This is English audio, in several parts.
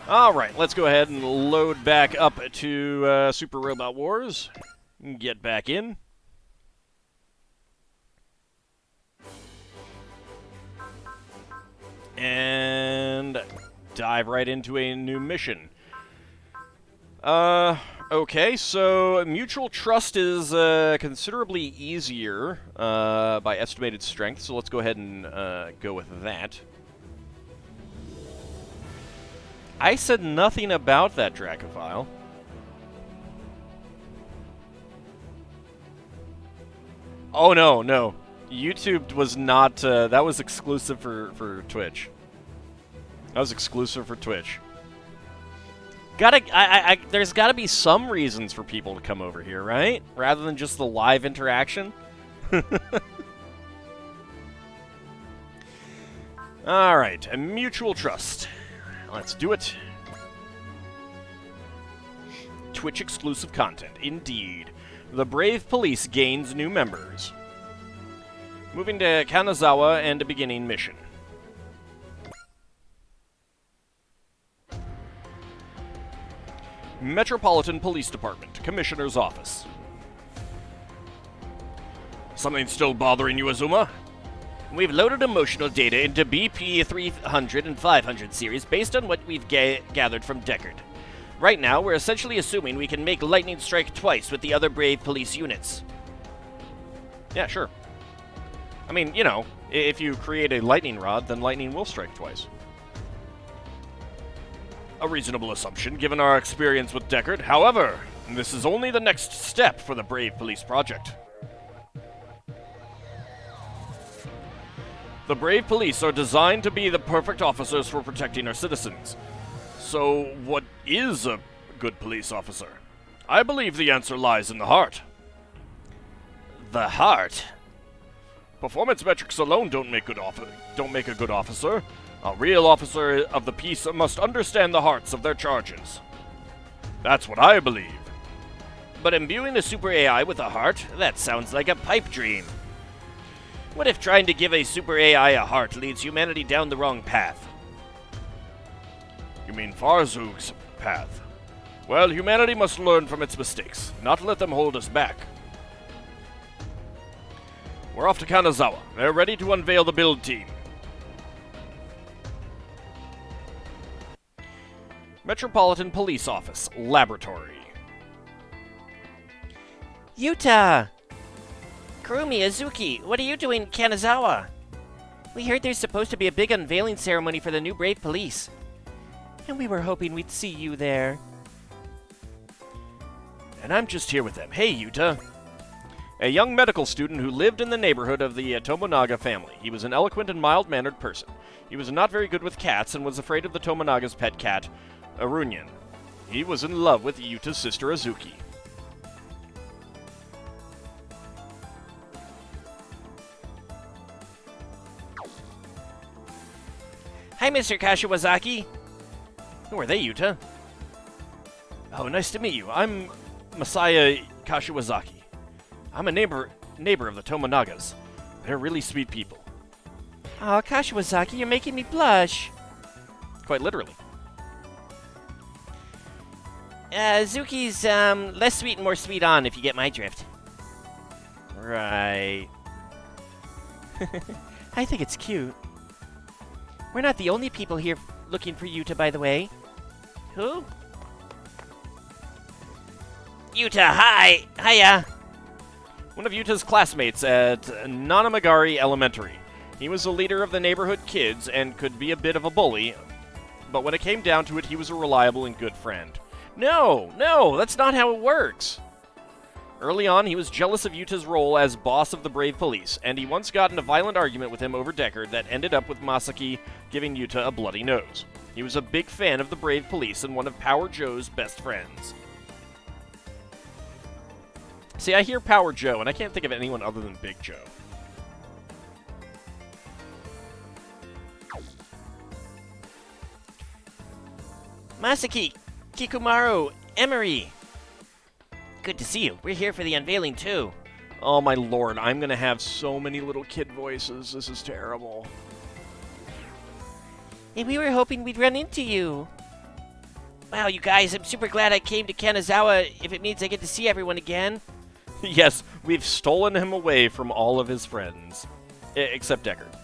Alright, let's go ahead and load back up to Super Robot Wars. Get back in. And dive right into a new mission. Okay, so mutual trust is considerably easier by estimated strength, so let's go ahead and go with that. I said nothing about that Dracophile. Oh, no. YouTube was not, that was exclusive for Twitch. That was exclusive for Twitch. There's gotta be some reasons for people to come over here, right? Rather than just the live interaction. Alright, a mutual trust. Let's do it. Twitch exclusive content, indeed. The Brave Police gains new members. Moving to Kanazawa and a beginning mission. Metropolitan Police Department, Commissioner's Office. Something still bothering you, Azuma? We've loaded emotional data into BP 300 and 500 series based on what we've gathered from Deckard. Right now, we're essentially assuming we can make lightning strike twice with the other Brave Police units. Yeah, sure. I mean, you know, if you create a lightning rod, then lightning will strike twice. A reasonable assumption, given our experience with Deckard. However, this is only the next step for the Brave Police project. The Brave Police are designed to be the perfect officers for protecting our citizens. So, what is a good police officer? I believe the answer lies in the heart. The heart? Performance metrics alone don't make a good officer. A real officer of the peace must understand the hearts of their charges. That's what I believe. But imbuing a super AI with a heart? That sounds like a pipe dream. What if trying to give a super AI a heart leads humanity down the wrong path? You mean Farzug's path? Well, humanity must learn from its mistakes, not let them hold us back. We're off to Kanazawa. They're ready to unveil the build team. Metropolitan Police Office, Laboratory. Yuta! Kurumi, Azuki, what are you doing in Kanazawa? We heard there's supposed to be a big unveiling ceremony for the new Brave Police. And we were hoping we'd see you there. And I'm just here with them. Hey, Yuta. A young medical student who lived in the neighborhood of the Tomonaga family. He was an eloquent and mild-mannered person. He was not very good with cats and was afraid of the Tomonaga's pet cat, Arunian. He was in love with Yuta's sister Azuki. Hi, Mr. Kashiwazaki. Who are they, Yuta? Oh, nice to meet you. I'm Masaya Kashiwazaki. I'm a neighbor of the Tomonagas. They're really sweet people. Oh, Kashiwazaki, you're making me blush. Quite literally. Zuki's, less sweet and more sweet on, if you get my drift. Right. I think it's cute. We're not the only people here looking for Yuta, by the way. Who? Yuta, hi! Hiya! One of Yuta's classmates at Nanamagari Elementary. He was the leader of the neighborhood kids and could be a bit of a bully, but when it came down to it, he was a reliable and good friend. No, that's not how it works. Early on, he was jealous of Yuta's role as boss of the Brave Police, and he once got in a violent argument with him over Deckard that ended up with Masaki giving Yuta a bloody nose. He was a big fan of the Brave Police and one of Power Joe's best friends. See, I hear Power Joe, and I can't think of anyone other than Big Joe. Masaki, Kikumaru, Emery. Good to see you. We're here for the unveiling, too. Oh my lord, I'm gonna have so many little kid voices. This is terrible. And we were hoping we'd run into you. Wow, you guys, I'm super glad I came to Kanazawa if it means I get to see everyone again. Yes, we've stolen him away from all of his friends. Except Deckard.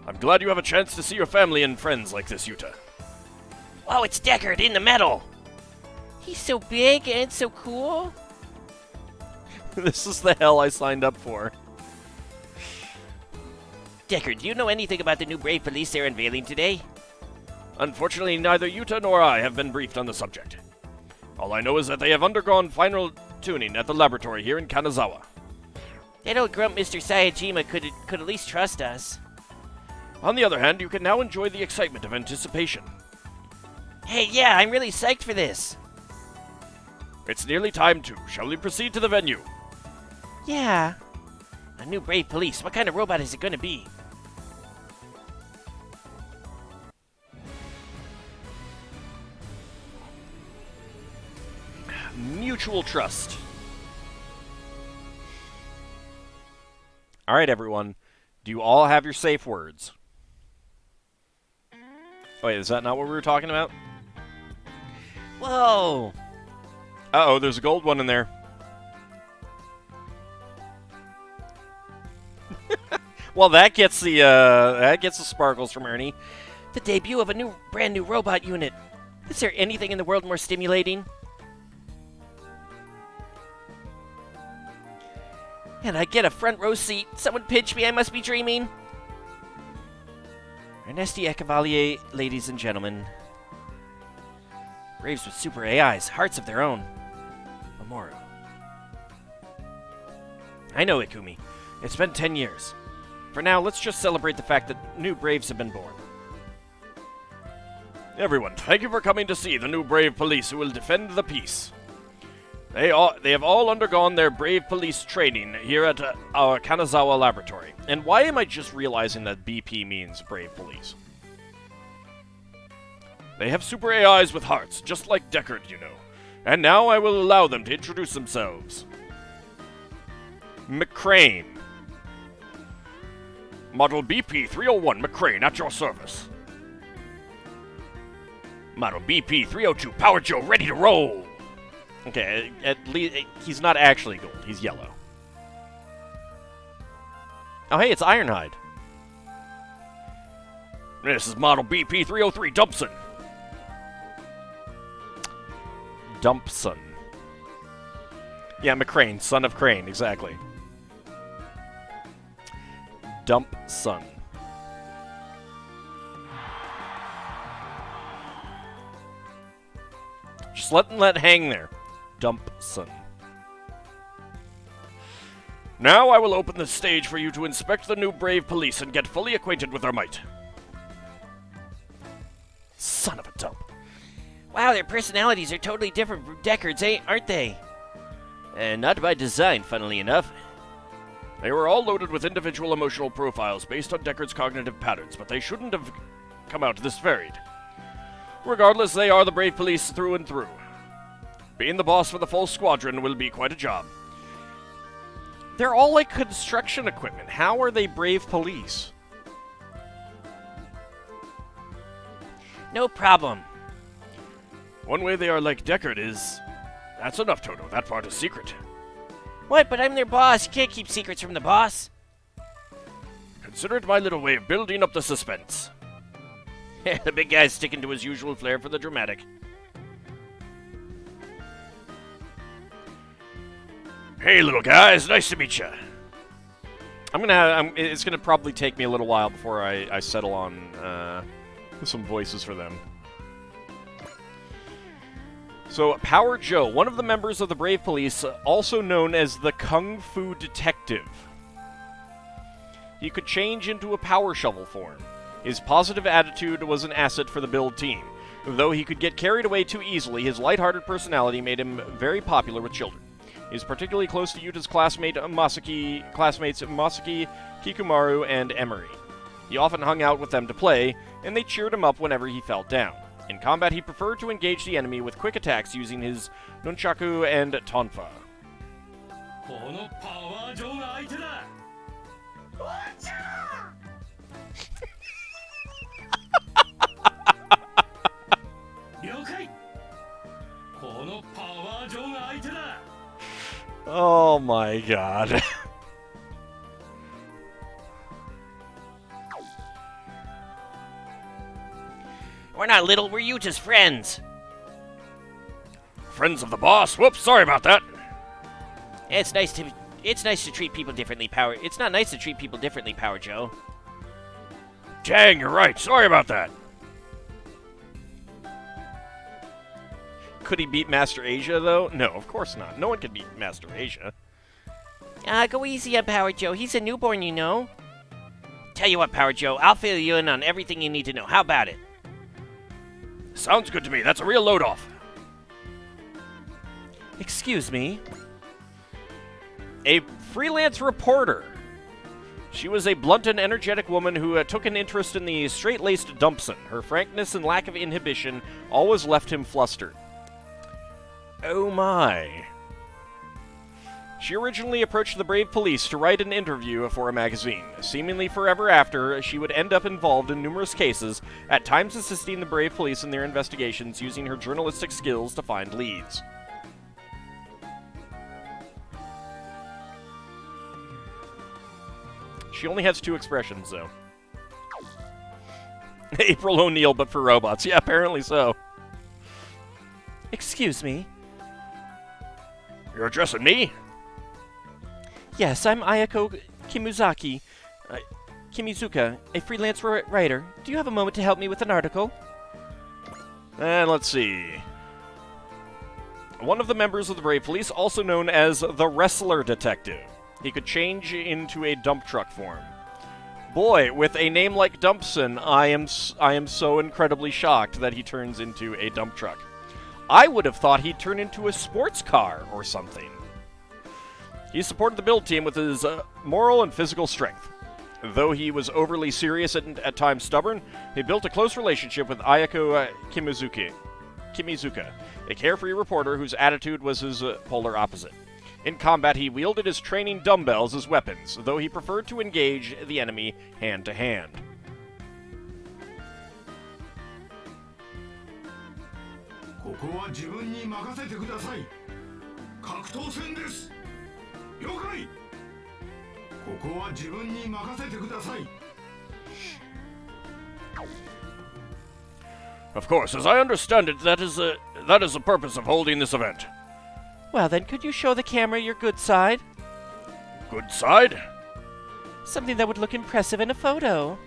I'm glad you have a chance to see your family and friends like this, Yuta. Whoa, it's Deckard in the metal! He's so big and so cool. This is the hell I signed up for. Deckard, do you know anything about the new Brave Police they're unveiling today? Unfortunately, neither Yuta nor I have been briefed on the subject. All I know is that they have undergone final tuning at the laboratory here in Kanazawa. That old grump Mr. Sayajima could at least trust us. On the other hand, you can now enjoy the excitement of anticipation. Hey, yeah, I'm really psyched for this. It's nearly time to. Shall we proceed to the venue? Yeah. A new Brave Police. What kind of robot is it going to be? Mutual trust. All right, everyone. Do you all have your safe words? Wait, is that not what we were talking about? Whoa! Uh-oh, there's a gold one in there. Well, that gets the sparkles from Ernie. The debut of a brand new robot unit. Is there anything in the world more stimulating? And I get a front row seat. Someone pinch me, I must be dreaming. Ernesti Ecavalier, ladies and gentlemen. Braves with super AIs, hearts of their own. Maru. I know, Ikumi. It's been 10 years. For now, let's just celebrate the fact that new Braves have been born. Everyone, thank you for coming to see the new Brave Police who will defend the peace. They have all undergone their Brave Police training here at our Kanazawa laboratory. And why am I just realizing that BP means Brave Police? They have super AIs with hearts, just like Deckard, you know. And now I will allow them to introduce themselves. McCrane. Model BP-301 McCrane at your service. Model BP-302 Power Joe ready to roll. Okay, at least he's not actually gold. He's yellow. Oh, hey, it's Ironhide. This is Model BP-303 Dumpson. Dumpson. Yeah, McCrane, son of Crane, exactly. Dumpson. Just let that hang there. Dumpson. Now I will open the stage for you to inspect the new Brave Police and get fully acquainted with their might. Son of a dump. Wow, their personalities are totally different from Deckard's, aren't they? Not by design, funnily enough. They were all loaded with individual emotional profiles based on Deckard's cognitive patterns, but they shouldn't have come out this varied. Regardless, they are the Brave Police through and through. Being the boss for the full squadron will be quite a job. They're all like construction equipment. How are they Brave Police? No problem. One way they are like Deckard is... That's enough, Toto. That part is secret. What? But I'm their boss. You can't keep secrets from the boss. Consider it my little way of building up the suspense. The big guy's sticking to his usual flair for the dramatic. Hey, little guys. Nice to meet you. It's gonna probably take me a little while before I settle on some voices for them. So, Power Joe, one of the members of the Brave Police, also known as the Kung Fu Detective. He could change into a power shovel form. His positive attitude was an asset for the build team. Though he could get carried away too easily, his lighthearted personality made him very popular with children. He is particularly close to Yuta's classmates Masaki, Kikumaru, and Emery. He often hung out with them to play, and they cheered him up whenever he felt down. In combat, he preferred to engage the enemy with quick attacks using his nunchaku and tonfa. Oh my god. We're not little, we're you just friends. Friends of the boss? Whoops, sorry about that. It's nice to treat people differently, Power. It's not nice to treat people differently, Power Joe. Dang, you're right. Sorry about that. Could he beat Master Asia, though? No, of course not. No one can beat Master Asia. Go easy on Power Joe. He's a newborn, you know. Tell you what, Power Joe, I'll fill you in on everything you need to know. How about it? Sounds good to me. That's a real load-off. Excuse me? A freelance reporter. She was a blunt and energetic woman who took an interest in the straight-laced Dumpson. Her frankness and lack of inhibition always left him flustered. Oh my. She originally approached the Brave Police to write an interview for a magazine. Seemingly forever after, she would end up involved in numerous cases, at times assisting the Brave Police in their investigations using her journalistic skills to find leads. She only has 2 expressions, though. April O'Neil, but for robots. Yeah, apparently so. Excuse me? You're addressing me? Yes, I'm Ayako Kimizuka, a freelance writer. Do you have a moment to help me with an article? And let's see. One of the members of the Brave Police, also known as the Wrestler Detective. He could change into a dump truck form. Boy, with a name like Dumpson, I am so incredibly shocked that he turns into a dump truck. I would have thought he'd turn into a sports car or something. He supported the build team with his moral and physical strength. Though he was overly serious and at times stubborn, he built a close relationship with Ayako Kimizuka, a carefree reporter whose attitude was his polar opposite. In combat, he wielded his training dumbbells as weapons, though he preferred to engage the enemy hand-to-hand. Of course, as I understand it, that is the purpose of holding this event. Well then, could you show the camera your good side? Good side? Something that would look impressive in a photo.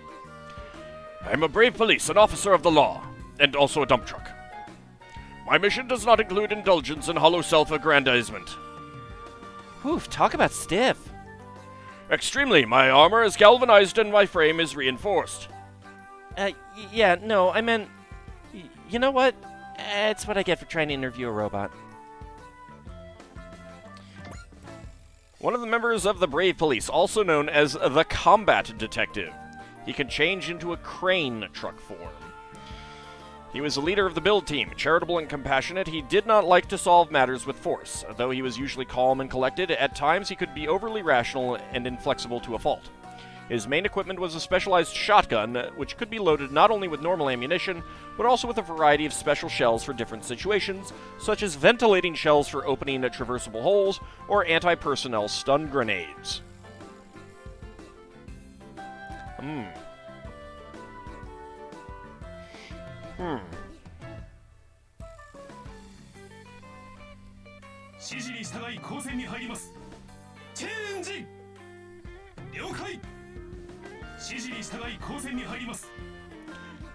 I'm a Brave Police, an officer of the law, and also a dump truck. My mission does not include indulgence in hollow self-aggrandizement. Oof, talk about stiff. Extremely. My armor is galvanized and my frame is reinforced. Yeah, no, I meant... you know what? It's what I get for trying to interview a robot. One of the members of the Brave Police, also known as the Combat Detective. He can change into a crane truck form. He was the leader of the build team. Charitable and compassionate, he did not like to solve matters with force. Though he was usually calm and collected, at times he could be overly rational and inflexible to a fault. His main equipment was a specialized shotgun, which could be loaded not only with normal ammunition, but also with a variety of special shells for different situations, such as ventilating shells for opening traversable holes, or anti-personnel stun grenades.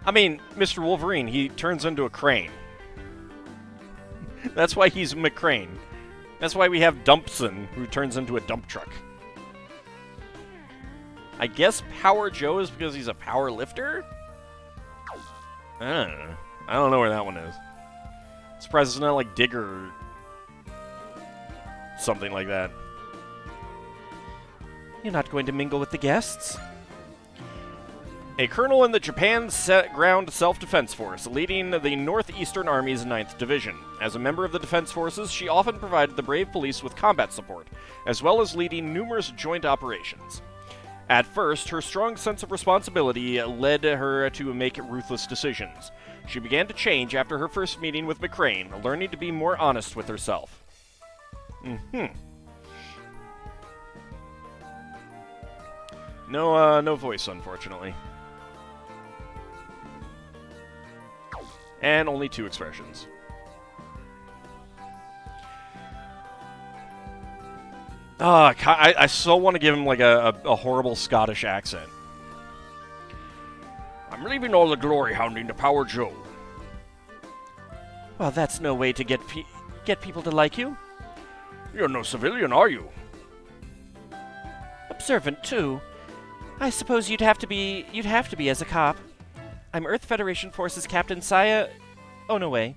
I mean, Mr. Wolverine, he turns into a crane. That's why he's McCrane. That's why we have Dumpson, who turns into a dump truck. I guess Power Joe is because he's a power lifter? I don't know. I don't know where that one is. I'm surprised it's not like Digger or something like that. You're not going to mingle with the guests? A colonel in the Japan Ground Self-Defense Force, leading the Northeastern Army's 9th Division. As a member of the Defense Forces, she often provided the Brave Police with combat support, as well as leading numerous joint operations. At first, her strong sense of responsibility led her to make ruthless decisions. She began to change after her first meeting with McCrane, learning to be more honest with herself. No voice, unfortunately. And only 2 expressions. I so want to give him like a horrible Scottish accent. I'm leaving all the glory hounding to Power Joe. Well, that's no way to get people to like you. You're no civilian, are you? Observant too. I suppose you'd have to be as a cop. I'm Earth Federation Forces Captain Saya Onaway.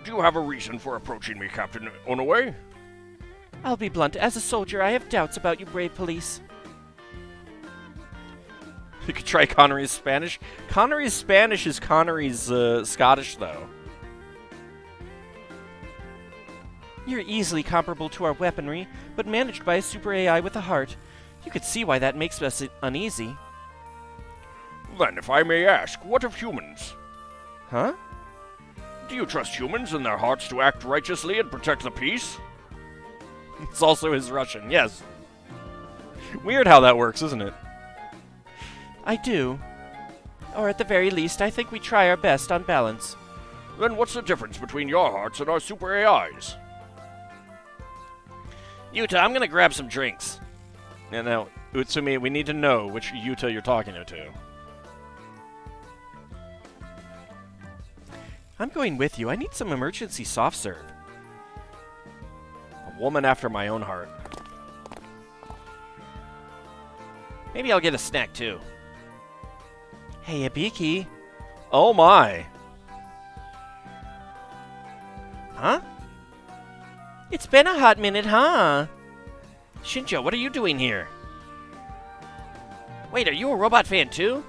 Do you have a reason for approaching me, Captain Onaway? I'll be blunt. As a soldier, I have doubts about you brave police. You could try Connery's Spanish. Connery's Spanish is Connery's Scottish, though. You're easily comparable to our weaponry, but managed by a super AI with a heart. You could see why that makes us uneasy. Then, if I may ask, what of humans? Huh? Do you trust humans and their hearts to act righteously and protect the peace? It's also his Russian, yes. Weird how that works, isn't it? I do. Or at the very least, I think we try our best on balance. Then what's the difference between your hearts and our super AIs? Yuta, I'm gonna grab some drinks. Now, Utsumi, we need to know which Yuta you're talking to. I'm going with you. I need some emergency soft serve. A woman after my own heart. Maybe I'll get a snack, too. Hey, Abiki. Oh, my. Huh? It's been a hot minute, huh? Shinjo, what are you doing here? Wait, are you a robot fan, too?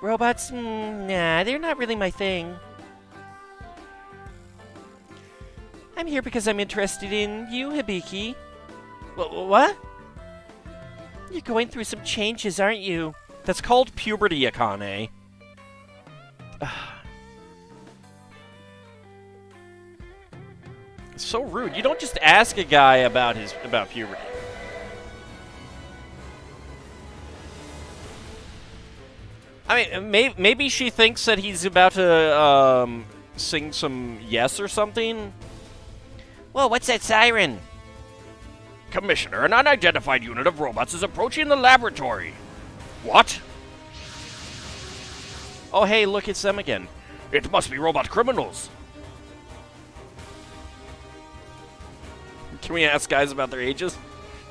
Robots? Nah, they're not really my thing. I'm here because I'm interested in you, Hibiki. What? You're going through some changes, aren't you? That's called puberty, Akane. It's so rude. You don't just ask a guy about puberty. I mean, maybe she thinks that he's about to sing some Yes or something. Whoa, what's that siren? Commissioner, an unidentified unit of robots is approaching the laboratory. What? Oh, hey, look, it's them again. It must be robot criminals. Can we ask guys about their ages?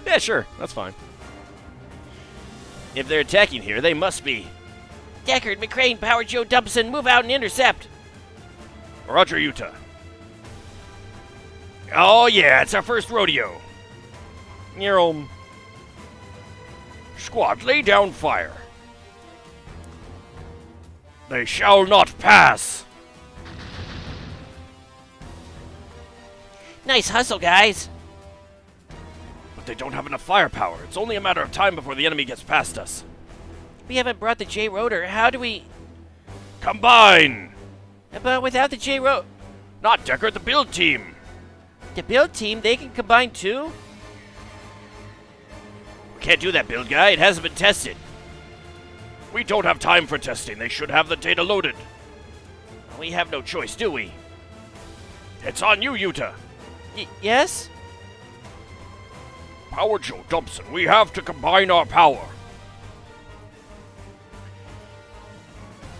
Yeah, sure, that's fine. If they're attacking here, they must be. Deckard, McCrane, Power Joe, Dumpson, move out and intercept. Roger, Yuta. Oh, yeah, it's our first rodeo. Squad, lay down fire. They shall not pass. Nice hustle, guys. But they don't have enough firepower. It's only a matter of time before the enemy gets past us. We haven't brought the J-Rotor. How do we... Combine! But without the J-Rotor... Not Deckard, the build team. The build team? They can combine too? We can't do that, build guy. It hasn't been tested. We don't have time for testing. They should have the data loaded. We have no choice, do we? It's on you, Yuta. Yes? Power Joe, Dumpson, we have to combine our power.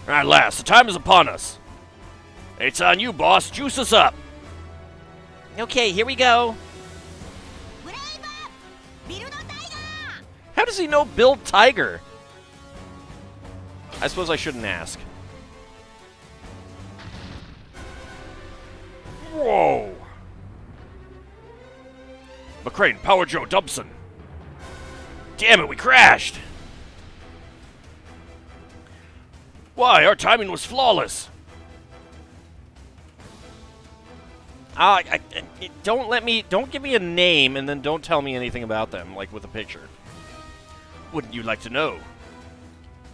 At last, the time is upon us. It's on you, boss. Juice us up. Okay, here we go. How does he know Build Tiger? I suppose I shouldn't ask. Whoa! McCrane, Power Joe, Dumpson. Damn it, we crashed! Why, our timing was flawless. Don't give me a name and then don't tell me anything about them, like with a picture. Wouldn't you like to know?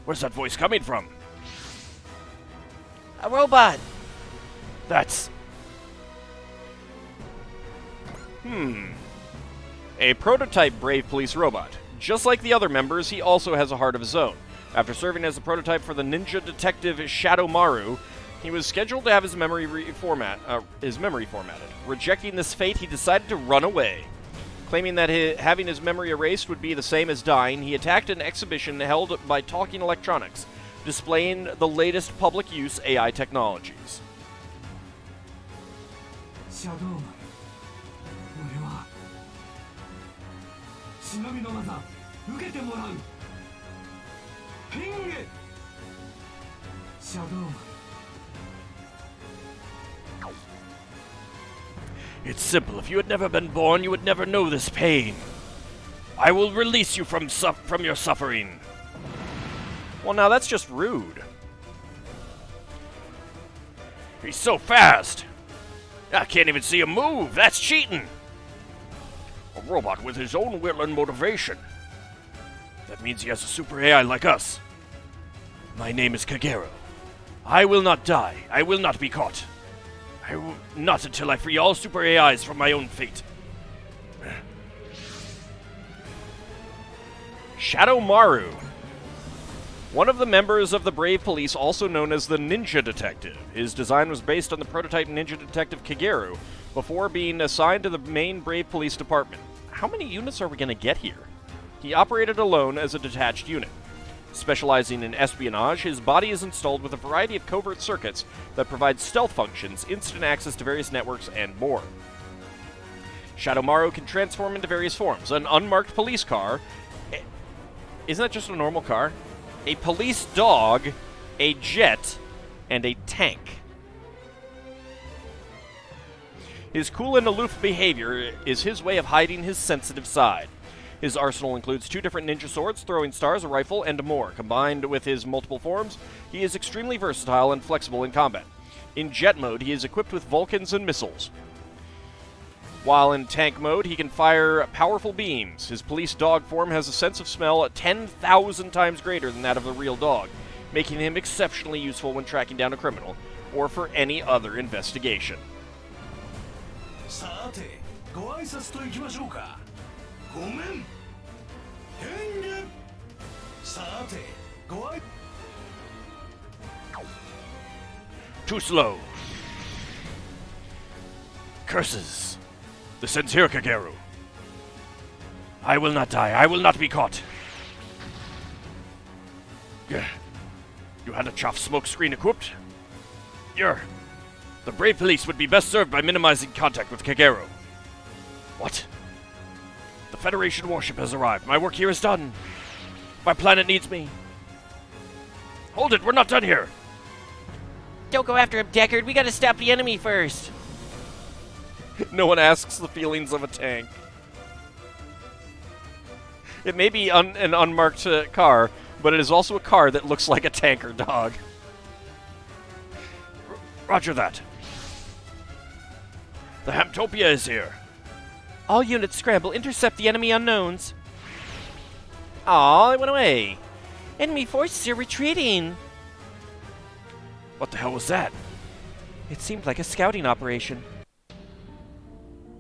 Where's that voice coming from? A robot! That's... A prototype Brave Police robot. Just like the other members, he also has a heart of his own. After serving as a prototype for the ninja detective Shadow Maru, he was scheduled to have his memory formatted. Rejecting this fate, he decided to run away. Claiming that having his memory erased would be the same as dying, he attacked an exhibition held by Talking Electronics, displaying the latest public use AI technologies. シャドウマン、俺は忍びの技受けてもらう。変化。シャドウマン。 It's simple. If you had never been born, you would never know this pain. I will release you from your suffering. Well, now that's just rude. He's so fast. I can't even see him move. That's cheating. A robot with his own will and motivation. That means he has a super AI like us. My name is Kagero. I will not die. I will not be caught. Not until I free all super AIs from my own fate. Shadow Maru. One of the members of the Brave Police, also known as the Ninja Detective. His design was based on the prototype Ninja Detective Kagero, before being assigned to the main Brave Police department. How many units are we going to get here? He operated alone as a detached unit. Specializing in espionage, his body is installed with a variety of covert circuits that provide stealth functions, instant access to various networks, and more. Shadow Maru can transform into various forms. An unmarked police car. Isn't that just a normal car? A police dog, a jet, and a tank. His cool and aloof behavior is his way of hiding his sensitive side. His arsenal includes 2 different ninja swords, throwing stars, a rifle, and more. Combined with his multiple forms, he is extremely versatile and flexible in combat. In jet mode, he is equipped with Vulcans and missiles. While in tank mode, he can fire powerful beams. His police dog form has a sense of smell 10,000 times greater than that of a real dog, making him exceptionally useful when tracking down a criminal, or for any other investigation. さて、ご挨拶といきましょうか。ごめん。変化。さて、ご挨。Too slow. Curses. This ends here, Kagero. I will not die. I will not be caught. You had a chaff smoke screen equipped? The Brave Police would be best served by minimizing contact with Kagero. What? The Federation warship has arrived. My work here is done. My planet needs me. Hold it, we're not done here. Don't go after him, Deckard. We gotta stop the enemy first. No one asks the feelings of a tank. It may be an unmarked car, but it is also a car that looks like a tanker dog. Roger that. The Hamtopia is here. All units scramble. Intercept the enemy unknowns. Aw, it went away. Enemy forces are retreating. What the hell was that? It seemed like a scouting operation.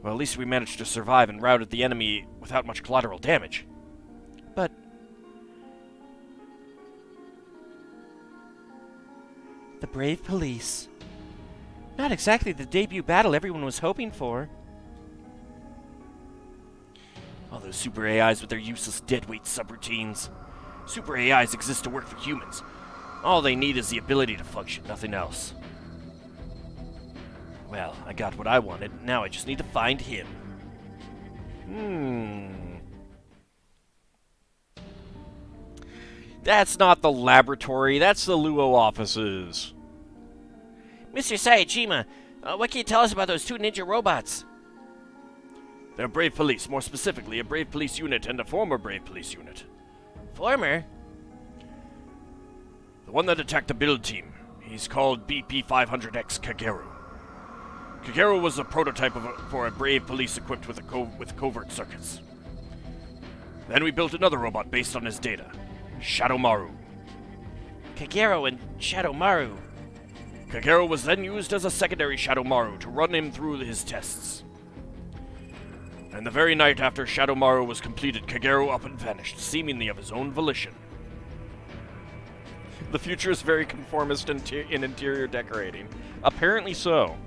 Well, at least we managed to survive and routed the enemy without much collateral damage. But... the Brave Police. Not exactly the debut battle everyone was hoping for. All those super AIs with their useless deadweight subroutines. Super AIs exist to work for humans. All they need is the ability to function, nothing else. Well, I got what I wanted. Now I just need to find him. That's not the laboratory. That's the Luo offices. Mr. Sayajima, what can you tell us about those 2 ninja robots? They're Brave Police, more specifically a Brave Police unit and a former Brave Police unit. Former? The one that attacked the build team. He's called BP-500X Kagero. Kagero was a prototype for a Brave Police equipped with covert circuits. Then we built another robot based on his data, Shadow Maru. Kagero and Shadow Maru. Kagero was then used as a secondary Shadow Maru to run him through his tests. And the very night after Shadow Maru was completed, Kagero up and vanished, seemingly of his own volition. The future is very conformist in interior decorating. Apparently so.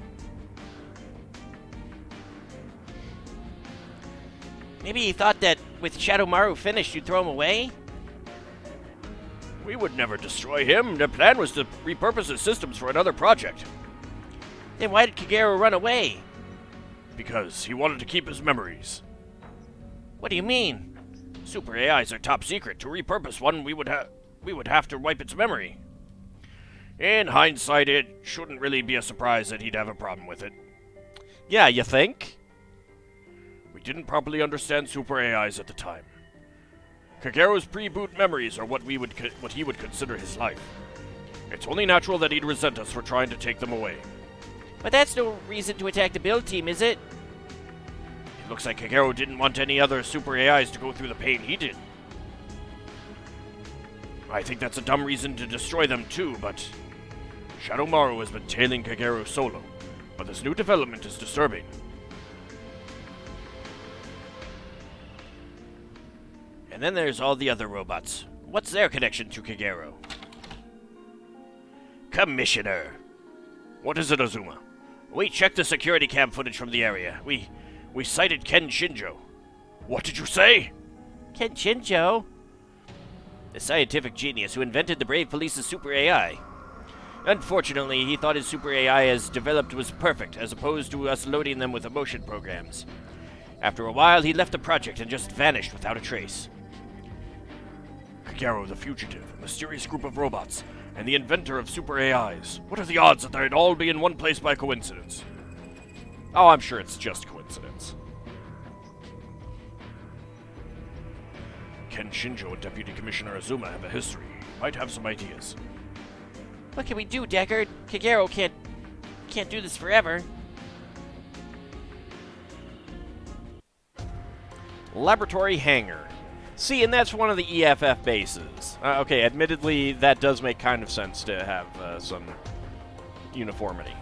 Maybe he thought that with Shadow Maru finished, you'd throw him away? We would never destroy him. The plan was to repurpose his systems for another project. Then why did Kagero run away? Because he wanted to keep his memories. What do you mean? Super AIs are top secret. To repurpose one, we would have to wipe its memory. In hindsight, it shouldn't really be a surprise that he'd have a problem with it. Yeah, you think? We didn't properly understand Super AIs at the time. Kagero's pre-boot memories are what he would consider his life. It's only natural that he'd resent us for trying to take them away. But that's no reason to attack the build team, is it? It looks like Kagero didn't want any other Super AIs to go through the pain he did. I think that's a dumb reason to destroy them too, but Shadow Maru has been tailing Kagero solo, but this new development is disturbing. And then there's all the other robots. What's their connection to Kagero? Commissioner! What is it, Azuma? We checked the security cam footage from the area. We sighted Ken Shinjo. What did you say? Ken Shinjo? The scientific genius who invented the Brave Police's Super AI. Unfortunately, he thought his Super AI as developed was perfect, as opposed to us loading them with emotion programs. After a while, he left the project and just vanished without a trace. Kagero the Fugitive, a mysterious group of robots, and the inventor of Super AIs. What are the odds that they'd all be in one place by coincidence? Oh, I'm sure it's just coincidence. Ken Shinjo and Deputy Commissioner Azuma have a history. Might have some ideas. What can we do, Deckard? Kagero can't do this forever. Laboratory hangar. See, and that's one of the EFF bases. Okay, admittedly, that does make kind of sense to have some uniformity.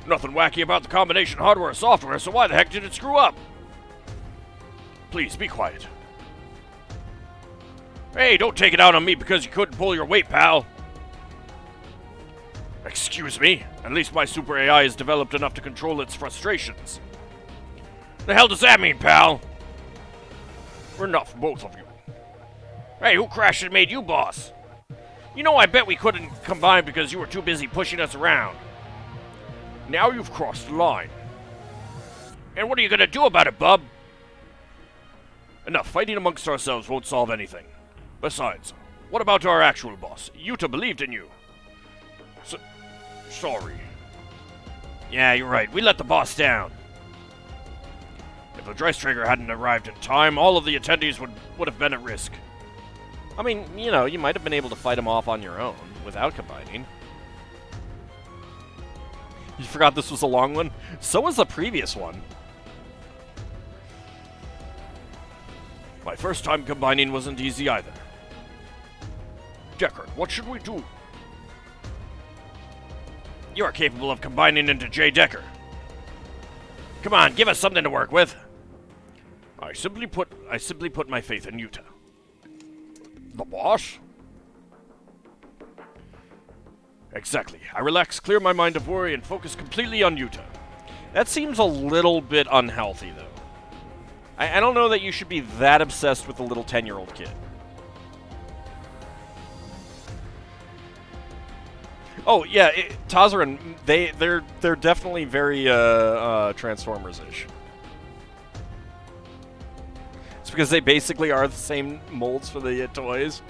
Nothing wacky about the combination hardware and software, so why the heck did it screw up? Please, be quiet. Hey, don't take it out on me because you couldn't pull your weight, pal. Excuse me? At least my Super AI is developed enough to control its frustrations. The hell does that mean, pal? Enough, both of you. Hey, who crashed and made you boss? You know, I bet we couldn't combine because you were too busy pushing us around. Now you've crossed the line. And what are you gonna do about it, bub? Enough, fighting amongst ourselves won't solve anything. Besides, what about our actual boss? Yuta believed in you. Sorry. Yeah, you're right. We let the boss down. If the Dreistrager hadn't arrived in time, all of the attendees would have been at risk. I mean, you know, you might have been able to fight him off on your own without combining. You forgot this was a long one? So was the previous one. My first time combining wasn't easy either. Deckard, what should we do? You are capable of combining into J. Decker. Come on, give us something to work with. I simply put my faith in Yuta. The boss? Exactly. I relax, clear my mind of worry, and focus completely on Yuta. That seems a little bit unhealthy, though. I don't know that you should be that obsessed with a little 10-year-old kid. Oh, yeah, Tazaran, they're definitely very Transformers-ish. It's because they basically are the same molds for the toys.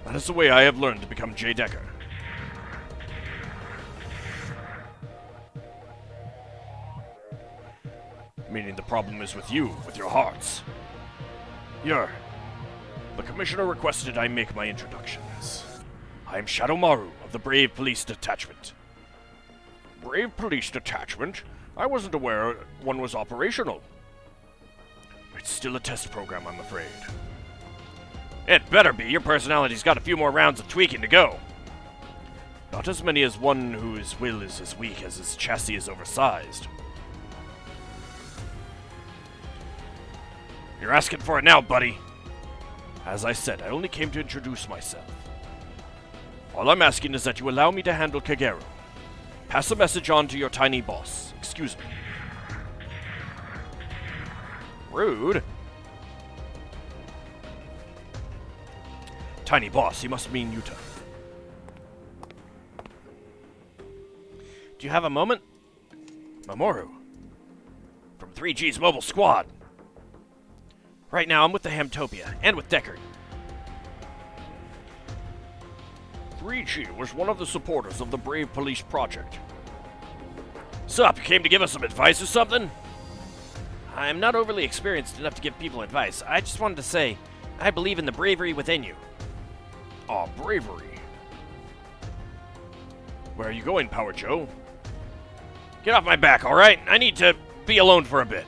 That is the way I have learned to become J. Decker. Meaning the problem is with you, with your hearts. The Commissioner requested I make my introductions. I am Shadow Maru of the Brave Police Detachment. Brave Police Detachment? I wasn't aware one was operational. It's still a test program, I'm afraid. It better be. Your personality's got a few more rounds of tweaking to go. Not as many as one whose will is as weak as his chassis is oversized. You're asking for it now, buddy. As I said, I only came to introduce myself. All I'm asking is that you allow me to handle Kagero. Pass the message on to your tiny boss. Excuse me. Rude. Tiny boss, he must mean Yuta. Do you have a moment? Maru. From 3G's mobile squad. Right now, I'm with the Hamtopia, and with Deckard. 3G was one of the supporters of the Brave Police Project. Sup, you came to give us some advice or something? I'm not overly experienced enough to give people advice. I just wanted to say, I believe in the bravery within you. Ah, bravery. Where are you going, Power Joe? Get off my back, alright? I need to be alone for a bit.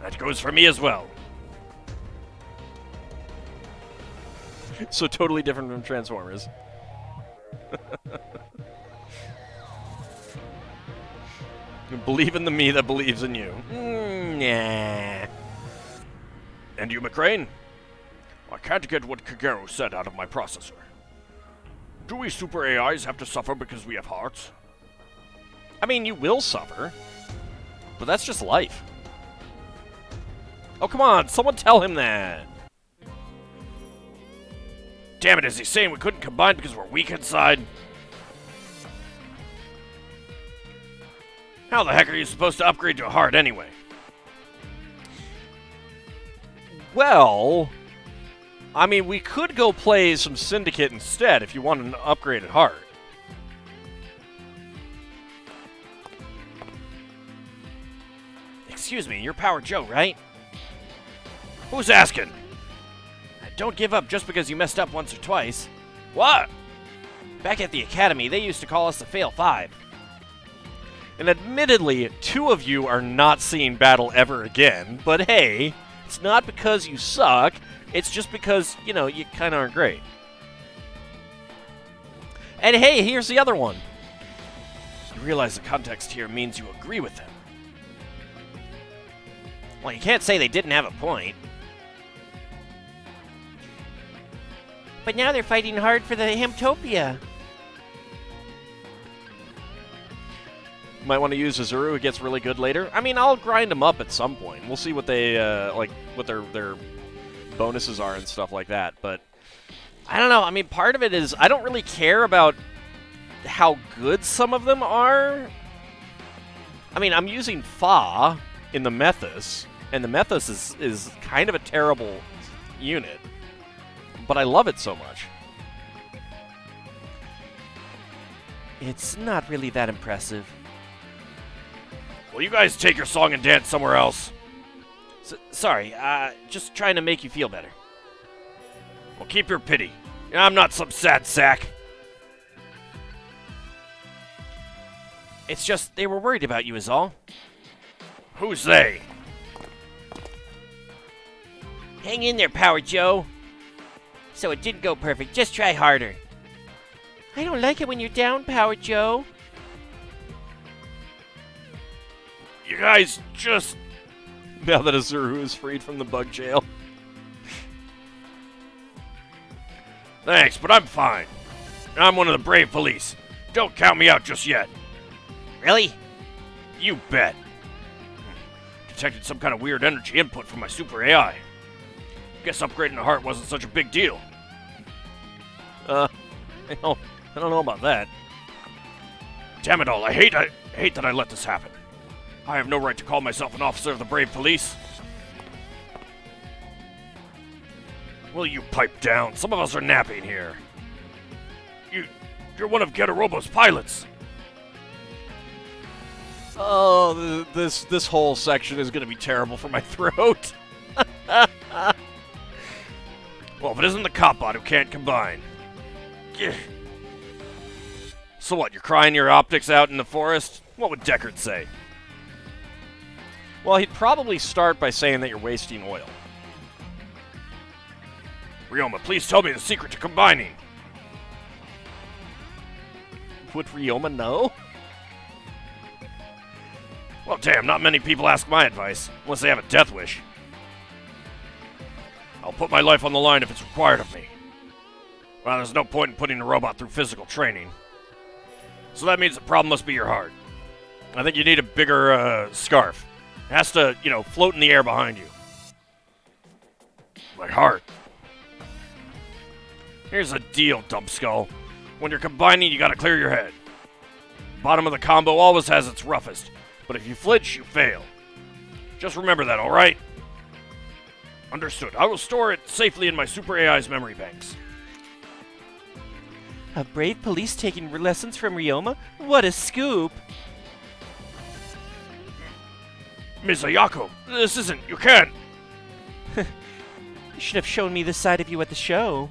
That goes for me as well. So totally different from Transformers. Believe in the me that believes in you. Nah. And you, McCrane? I can't get what Kagero said out of my processor. Do we super AIs have to suffer because we have hearts? I mean, you will suffer. But that's just life. Oh, come on. Someone tell him that. Damn it, is he saying we couldn't combine because we're weak inside? How the heck are you supposed to upgrade to a heart anyway? Well, I mean, we could go play some Syndicate instead if you want an upgraded heart. Excuse me, you're Power Joe, right? Who's asking? Don't give up just because you messed up once or twice. What? Back at the Academy, they used to call us the Fail Five. And admittedly, two of you are not seeing battle ever again, but hey, it's not because you suck, it's just because, you know, you kind of aren't great. And hey, here's the other one. You realize the context here means you agree with them. Well, you can't say they didn't have a point. But now they're fighting hard for the Hamtopia. You might want to use Azuru, who gets really good later. I mean, I'll grind them up at some point. We'll see what they, what their bonuses are and stuff like that. But I don't know. I mean, part of it is I don't really care about how good some of them are. I mean, I'm using Fa in the Methus, and the Methus is kind of a terrible unit. But I love it so much. It's not really that impressive. Will you guys take your song and dance somewhere else? Sorry, just trying to make you feel better. Well, keep your pity. I'm not some sad sack. It's just they were worried about you is all. Who's they? Hang in there, Power Joe. So it didn't go perfect. Just try harder. I don't like it when you're down, Power Joe. You guys just... Now that Azuru is freed from the bug jail. Thanks, but I'm fine. I'm one of the Brave Police. Don't count me out just yet. Really? You bet. Detected some kind of weird energy input from my super AI. Guess upgrading the heart wasn't such a big deal. I don't know about that. Damn it all, I hate that I let this happen. I have no right to call myself an officer of the Brave Police. Will you pipe down? Some of us are napping here. You're one of Getarobo's pilots. Oh, this whole section is going to be terrible for my throat. Well, if it isn't the cop bot who can't combine. So what, you're crying your optics out in the forest? What would Deckard say? Well, he'd probably start by saying that you're wasting oil. Ryoma, please tell me the secret to combining. Would Ryoma know? Well, damn, not many people ask my advice, unless they have a death wish. I'll put my life on the line if it's required of me. Well, there's no point in putting a robot through physical training. So that means the problem must be your heart. I think you need a bigger, scarf. It has to, float in the air behind you. My heart. Here's the deal, dumpskull. When you're combining, you gotta clear your head. Bottom of the combo always has its roughest, but if you flinch, you fail. Just remember that, alright? Understood. I will store it safely in my Super AI's memory banks. A brave police taking lessons from Ryoma? What a scoop! Mizayako, this isn't... You can't... You should have shown me this side of you at the show.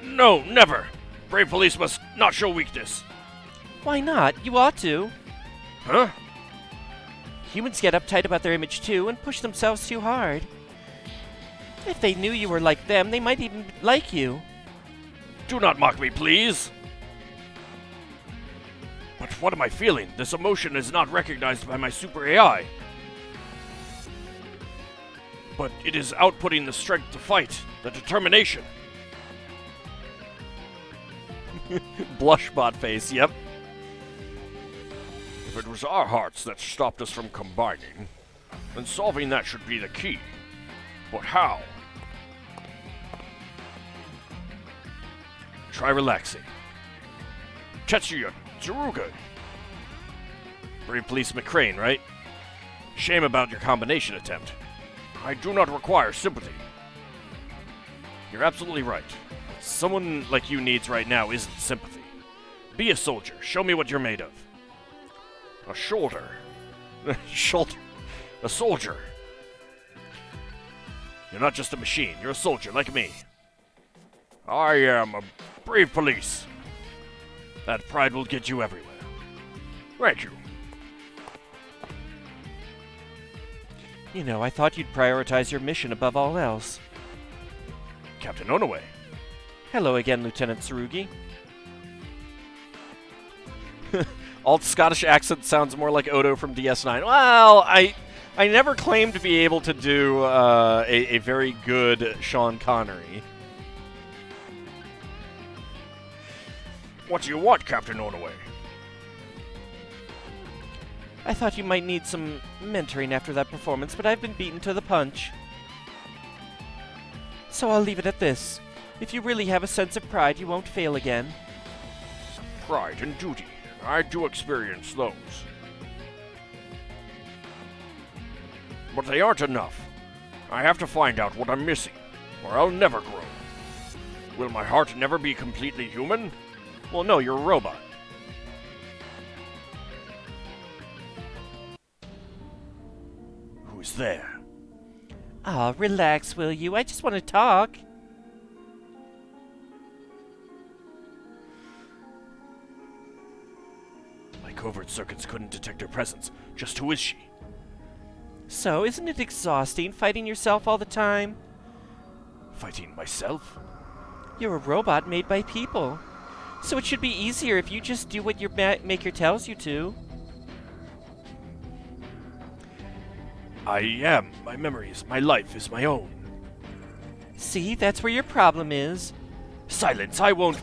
No, never. Brave police must not show weakness. Why not? You ought to. Huh? Humans get uptight about their image too and push themselves too hard. If they knew you were like them, they might even like you. Do not mock me, please. But what am I feeling? This emotion is not recognized by my Super AI. But it is outputting the strength to fight, the determination. Blushbot face, yep. If it was our hearts that stopped us from combining, then solving that should be the key. But how? Try relaxing. Tetsuya Tsuruga. Brave Policeman Crane, right? Shame about your combination attempt. I do not require sympathy. You're absolutely right. Someone like you needs right now isn't sympathy. Be a soldier. Show me what you're made of. A shoulder. Shoulder. A soldier. You're not just a machine. You're a soldier like me. I am a brave police. That pride will get you everywhere. Thank you. You know, I thought you'd prioritize your mission above all else. Captain Onoue. Hello again, Lieutenant Tsurugi. Alt Scottish accent sounds more like Odo from DS9. Well, I never claimed to be able to do a very good Sean Connery. What do you want, Captain Onoue? I thought you might need some mentoring after that performance, but I've been beaten to the punch. So I'll leave it at this. If you really have a sense of pride, you won't fail again. Pride and duty. I do experience those. But they aren't enough. I have to find out what I'm missing, or I'll never grow. Will my heart never be completely human? Well, no, you're a robot. Who's there? Ah, relax, will you? I just want to talk. My covert circuits couldn't detect her presence. Just who is she? So, isn't it exhausting fighting yourself all the time? Fighting myself? You're a robot made by people. So it should be easier if you just do what your maker tells you to. I am. My memories, my life is my own. See, that's where your problem is. Silence, I won't.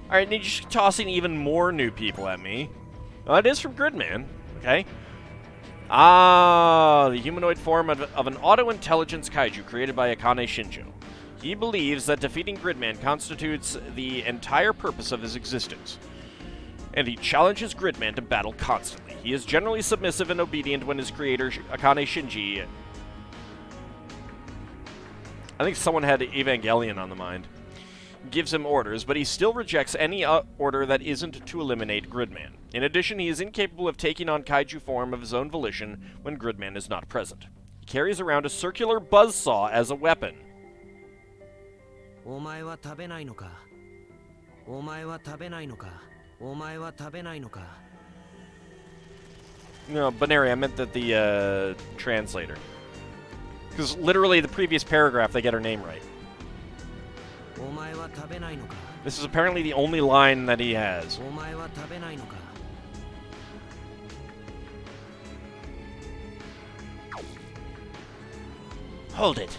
Alright, and you're just tossing even more new people at me. Well, it is from Gridman, okay? Ah, the humanoid form of an auto-intelligence kaiju created by Akane Shinjo. He believes that defeating Gridman constitutes the entire purpose of his existence. And he challenges Gridman to battle constantly. He is generally submissive and obedient when his creator, Akane Shinji... I think someone had Evangelion on the mind. Gives him orders, but he still rejects any order that isn't to eliminate Gridman. In addition, he is incapable of taking on kaiju form of his own volition when Gridman is not present. He carries around a circular buzzsaw as a weapon. お前は食べないのかお前は食べないのかお前は食べないのか No, Baneri, I meant that the translator. Because literally the previous paragraph, they get her name right. お前は食べないのか This is apparently the only line that he has. お前は食べないのか Hold it.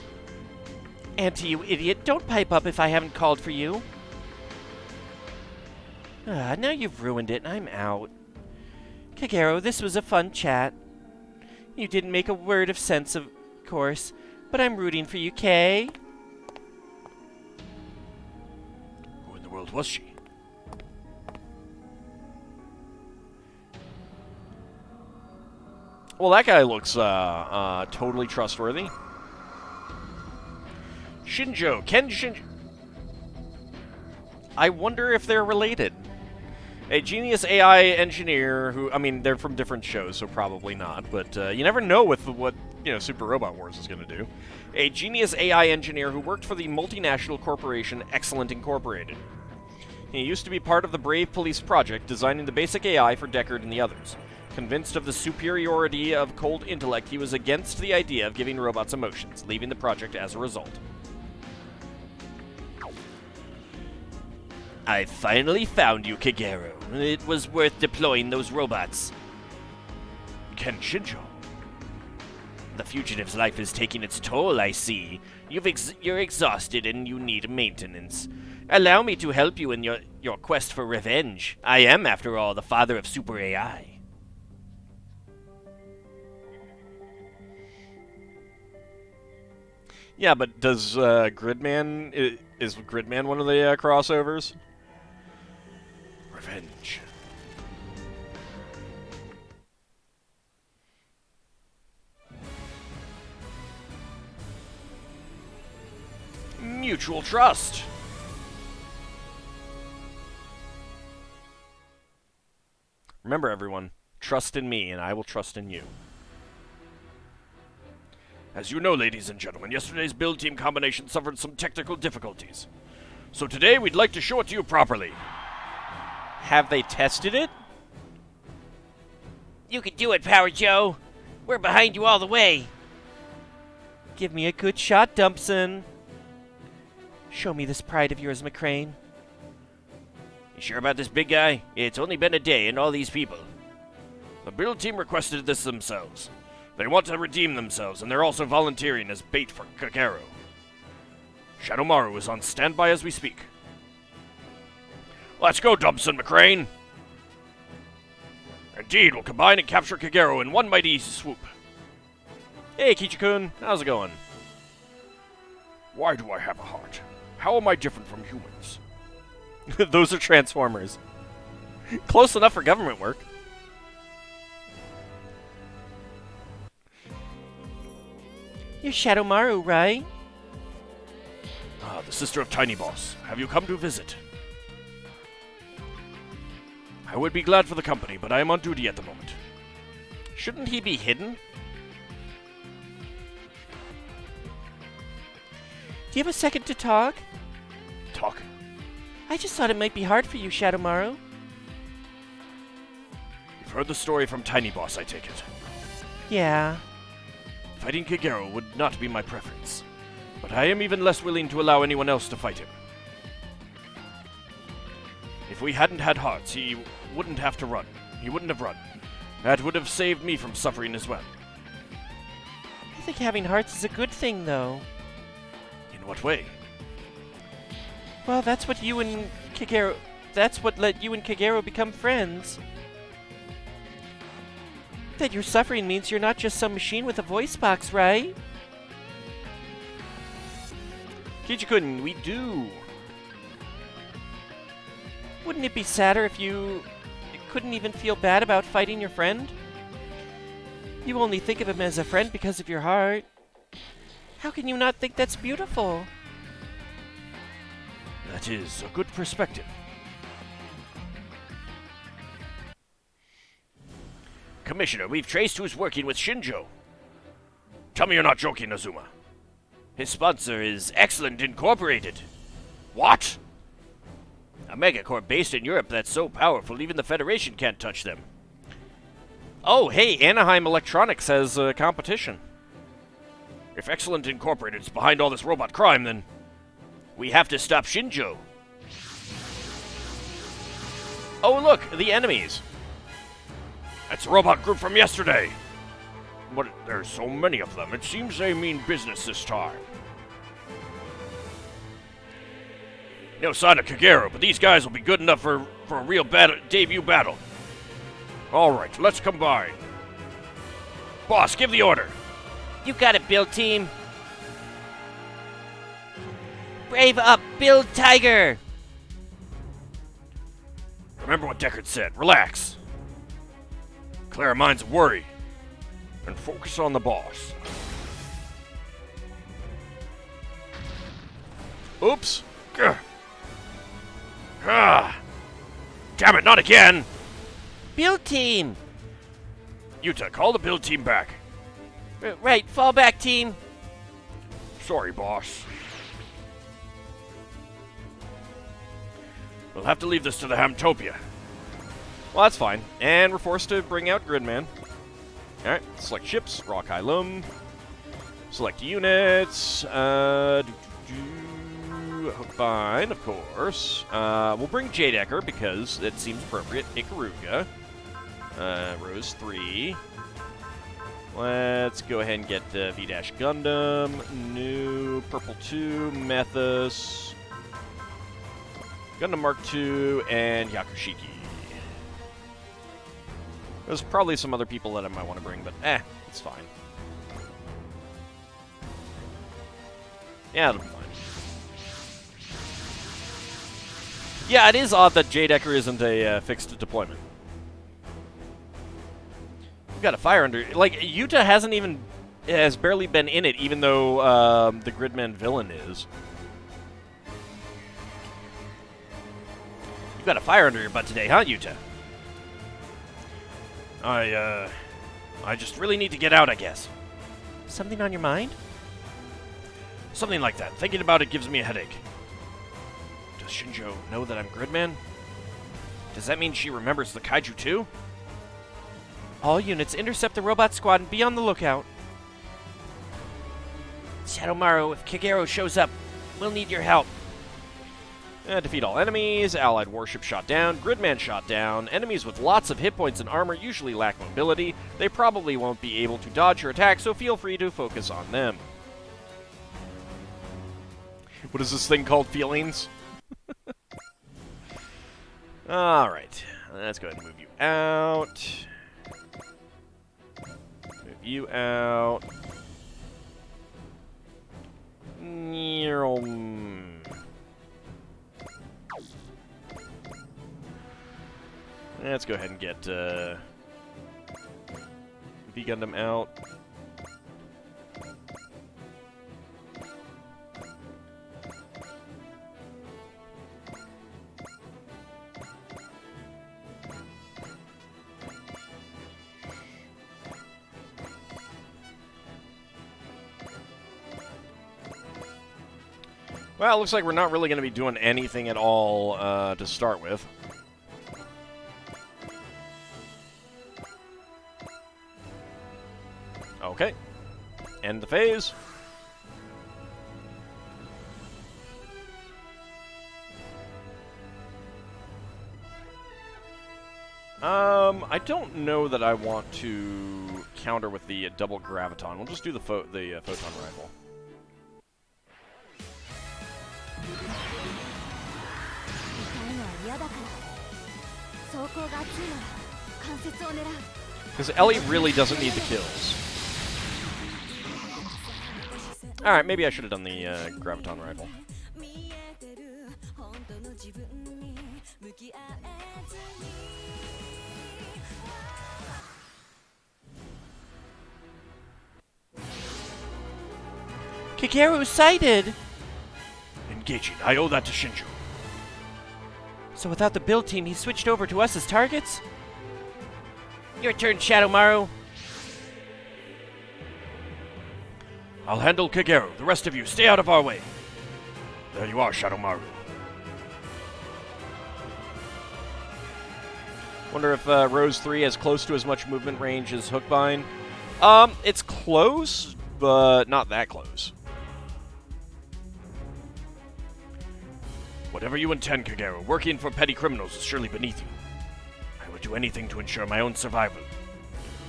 Auntie, you idiot, don't pipe up if I haven't called for you. Ah, now you've ruined it and I'm out. Kagero, this was a fun chat. You didn't make a word of sense, of course, but I'm rooting for you, Kay. Who in the world was she? Well, that guy looks totally trustworthy. Shinjo, Ken Shinjo. I wonder if they're related. A genius AI engineer who, I mean, they're from different shows, so probably not, but you never know with what, Super Robot Wars is going to do. A genius AI engineer who worked for the multinational corporation Excellent Incorporated. He used to be part of the Brave Police project, designing the basic AI for Deckard and the others. Convinced of the superiority of cold intellect, he was against the idea of giving robots emotions, leaving the project as a result. I finally found you, Kagero. It was worth deploying those robots. Ken Shinjo. The fugitive's life is taking its toll, I see. You're exhausted and you need maintenance. Allow me to help you in your quest for revenge. I am, after all, the father of Super AI. Yeah, but does Gridman... Is Gridman one of the crossovers? Revenge. Mutual trust. Remember, everyone, trust in me, and I will trust in you. As you know, ladies and gentlemen, yesterday's build team combination suffered some technical difficulties. So today, we'd like to show it to you properly. Have they tested it? You can do it, Power Joe. We're behind you all the way. Give me a good shot, Dumpson. Show me this pride of yours, McCrane. You sure about this, big guy? It's only been a day and all these people. The build team requested this themselves. They want to redeem themselves, and they're also volunteering as bait for Kagero. Shadow Maru is on standby as we speak. Let's go, Dumpson McCrane! Indeed, we'll combine and capture Kagero in one mighty swoop. Hey, Kichi-kun, how's it going? Why do I have a heart? How am I different from humans? Those are Transformers. Close enough for government work. You're Shadow Maru, right? Ah, the sister of Tiny Boss. Have you come to visit? I would be glad for the company, but I am on duty at the moment. Shouldn't he be hidden? Do you have a second to talk? Talk. I just thought it might be hard for you, Shadow Maru. You've heard the story from Tiny Boss, I take it. Yeah. Fighting Kagero would not be my preference, but I am even less willing to allow anyone else to fight him. If we hadn't had hearts, he wouldn't have to run. He wouldn't have run. That would have saved me from suffering as well. I think having hearts is a good thing, though. In what way? Well, that's what you and Kagero... That's what let you and Kagero become friends. That your suffering means you're not just some machine with a voice box, right? Kichi-kun, we do. Wouldn't it be sadder if you couldn't even feel bad about fighting your friend? You only think of him as a friend because of your heart. How can you not think that's beautiful? That is a good perspective. Commissioner, we've traced who's working with Shinjo. Tell me you're not joking, Azuma. His sponsor is Excellent Incorporated. What? A megacorp based in Europe that's so powerful even the Federation can't touch them. Oh, hey, Anaheim Electronics has a competition. If Excellent Incorporated is behind all this robot crime, then we have to stop Shinjo. Oh, look, the enemies. That's a robot group from yesterday. But there's so many of them, it seems they mean business this time. No sign of Kagero, but these guys will be good enough for a real debut battle. Alright, let's combine. Boss, give the order. You got it, Build Team. Brave up, Build Tiger. Remember what Deckard said. Relax. Clear our minds of worry. And focus on the boss. Oops. Gah. Ah. Damn it, not again! Build Team. Yuta, call the build team back. Right, fall back, team. Sorry, boss. We'll have to leave this to the Hamtopia. Well, that's fine. And we're forced to bring out Gridman. Alright, select ships, Rock Hylum. Select units. Fine, of course. We'll bring Jadecker because it seems appropriate. Ikaruga. Rose 3. Let's go ahead and get V-Dash Gundam. New Purple 2. Methus. Gundam Mark II. And Yakushiki. There's probably some other people that I might want to bring, but it's fine. Yeah, it'll be fine. Yeah, it is odd that Jadecker isn't a fixed deployment. We've got a fire under... Like, Yuta has barely been in it, even though the Gridman villain is. You've got a fire under your butt today, huh, Yuta? I just really need to get out, I guess. Something on your mind? Something like that. Thinking about it gives me a headache. Does Shinjo know that I'm Gridman? Does that mean she remembers the kaiju too? All units intercept the robot squad and be on the lookout. Shadow Maru, if Kagero shows up, we'll need your help. Defeat all enemies, allied warship shot down, Gridman shot down. Enemies with lots of hit points and armor usually lack mobility. They probably won't be able to dodge your attack, so feel free to focus on them. What is this thing called? Feelings? Alright, let's go ahead and move you out. Move you out. Let's go ahead and get V-Gundam out. Well, it looks like we're not really going to be doing anything at all to start with. Okay. End the phase. I don't know that I want to counter with the double graviton. We'll just do the photon rifle. Because Ellie really doesn't need the kills. Alright, maybe I should have done the graviton rifle. Kagero sighted! Engaging. I owe that to Shinjo. So without the build team, he switched over to us as targets? Your turn, Shadow Maru. I'll handle Kagero. The rest of you, stay out of our way. There you are, Shadow Maru. Wonder if Rose 3 has close to as much movement range as Hookbind. It's close, but not that close. Whatever you intend, Kagero, working for petty criminals is surely beneath you. I would do anything to ensure my own survival.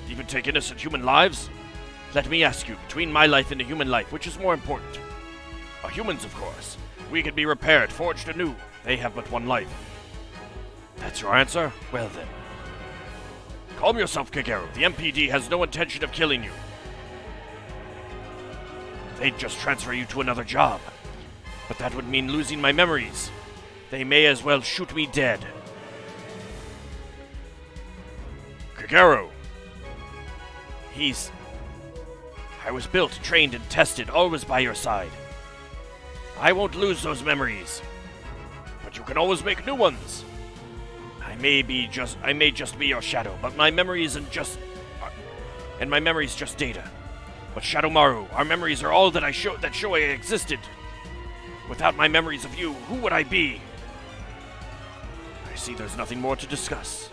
Even take innocent human lives? Let me ask you, between my life and a human life, which is more important? Humans, of course. We can be repaired, forged anew. They have but one life. That's your answer? Well then. Calm yourself, Kagero. The MPD has no intention of killing you. They'd just transfer you to another job. But that would mean losing my memories. They may as well shoot me dead. Kagero. I was built, trained, and tested, always by your side. I won't lose those memories. But you can always make new ones. I may just be your shadow, but my memory isn't just... and my memory's just data. But Shadow Maru, our memories are all that show I existed. Without my memories of you, who would I be? I see there's nothing more to discuss.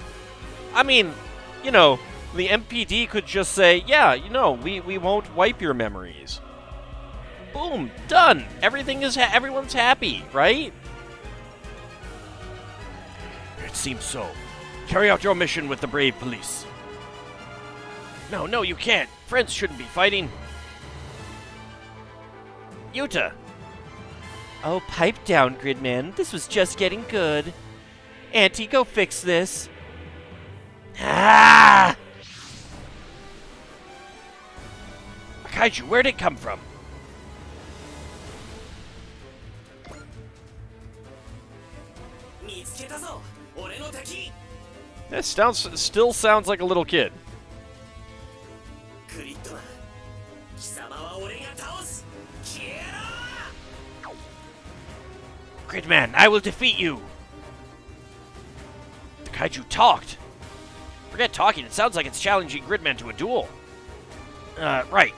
I mean, you know, the MPD could just say, yeah, you know, we won't wipe your memories. Boom, done. Everyone's happy, right? It seems so. Carry out your mission with the brave police. No, you can't. Friends shouldn't be fighting. Yuta. Oh, pipe down, Gridman. This was just getting good. Auntie, go fix this. Ah! Kaiju, where'd it come from? This still sounds like a little kid. Gridman, I will defeat you! The Kaiju talked! Forget talking, it sounds like it's challenging Gridman to a duel. Right.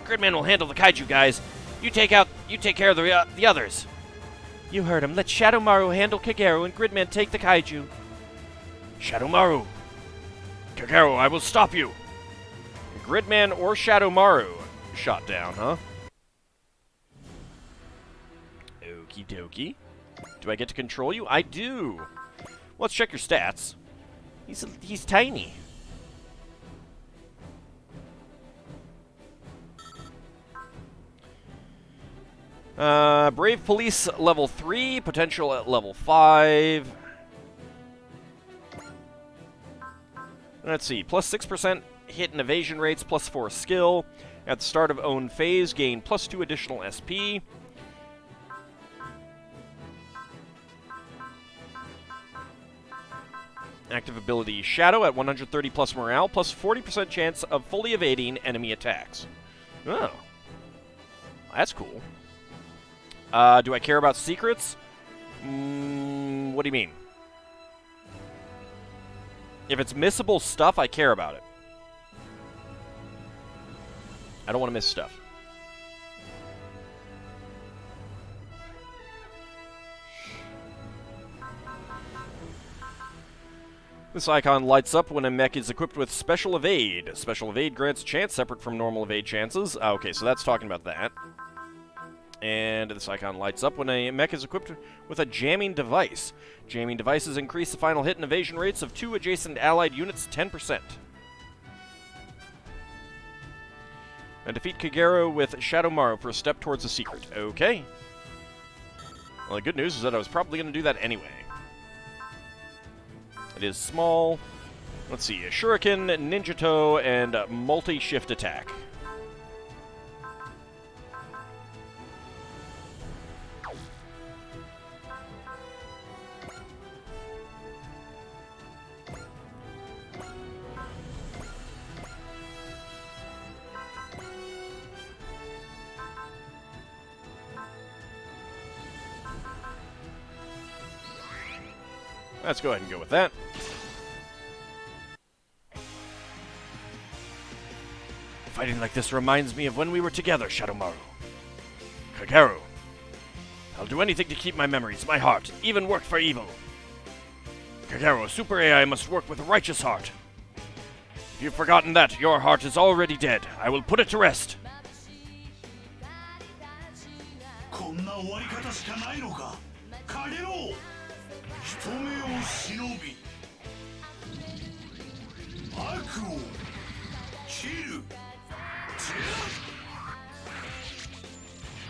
Gridman will handle the Kaiju guys. You take care of the others. You heard him. Let Shadow Maru handle Kagero and Gridman take the Kaiju. Shadow Maru. Kagero, I will stop you. Gridman or Shadow Maru shot down, huh? Okie dokie. Do I get to control you? I do. Let's check your stats. He's tiny. Brave Police level 3, potential at level 5. Let's see, plus 6% hit and evasion rates, plus 4 skill. At the start of own phase, gain plus 2 additional SP. Active ability Shadow at 130 plus morale, plus 40% chance of fully evading enemy attacks. Oh. That's cool. Do I care about secrets? What do you mean? If it's missable stuff, I care about it. I don't want to miss stuff. This icon lights up when a mech is equipped with Special Evade. Special Evade grants a chance separate from normal evade chances. Okay, so that's talking about that. And this icon lights up when a mech is equipped with a jamming device. Jamming devices increase the final hit and evasion rates of 2 adjacent allied units 10%. And defeat Kagero with Shadow Maru for a step towards a secret. Okay. Well, the good news is that I was probably going to do that anyway. It is small. Let's see, a Shuriken, Ninjato, and multi-shift attack. Let's go ahead and go with that. Fighting like this reminds me of when we were together, Shadow Maru. Kagero. I'll do anything to keep my memories, my heart, even work for evil. Kagero, Super AI must work with a righteous heart. If you've forgotten that, your heart is already dead. I will put it to rest. こんな終わり方しかないのかカゲロウ人目を忍び悪を切る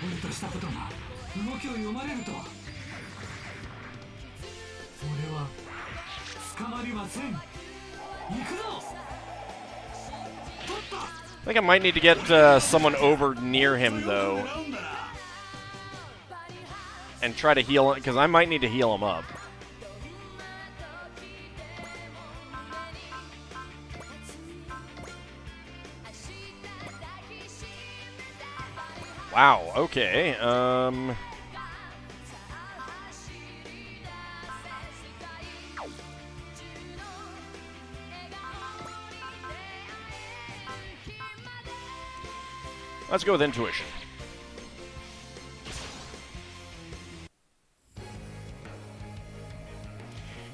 俺としたことが動きを読まれるとは俺は捕まりません行くぞ I think I might need to get someone over near him, though, and try to heal him, because I might need to heal him up. Wow, okay, let's go with intuition.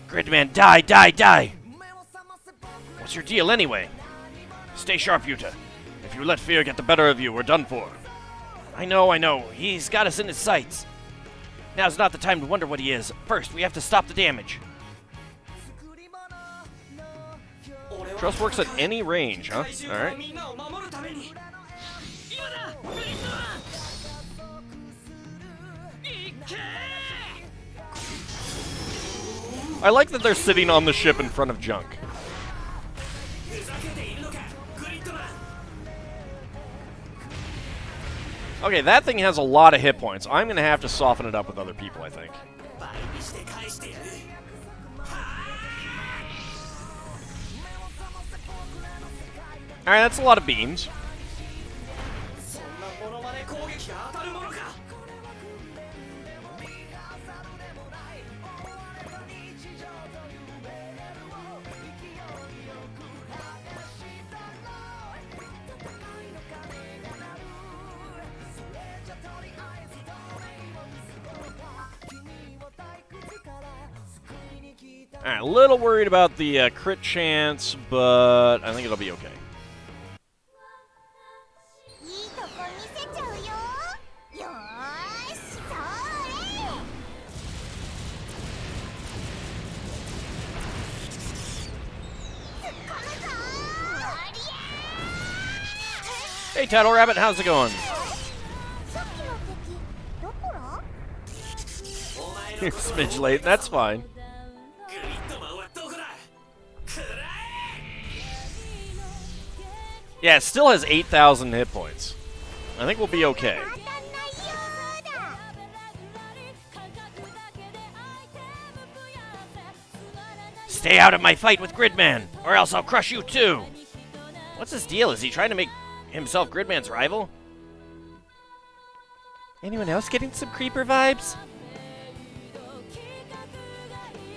Gridman, die, die, die! What's your deal anyway? Stay sharp, Yuta. If you let fear get the better of you, we're done for. I know. He's got us in his sights. Now's not the time to wonder what he is. First, we have to stop the damage. Trust works at any range, huh? Alright. I like that they're sitting on the ship in front of junk. Okay, that thing has a lot of hit points. I'm going to have to soften it up with other people, I think. Alright, that's a lot of beams. Alright, a little worried about the crit chance, but I think it'll be okay. Hey, Tattle Rabbit, how's it going? You're a smidge late, that's fine. Yeah, it still has 8,000 hit points. I think we'll be okay. Stay out of my fight with Gridman, or else I'll crush you too. What's his deal? Is he trying to make himself Gridman's rival? Anyone else getting some creeper vibes?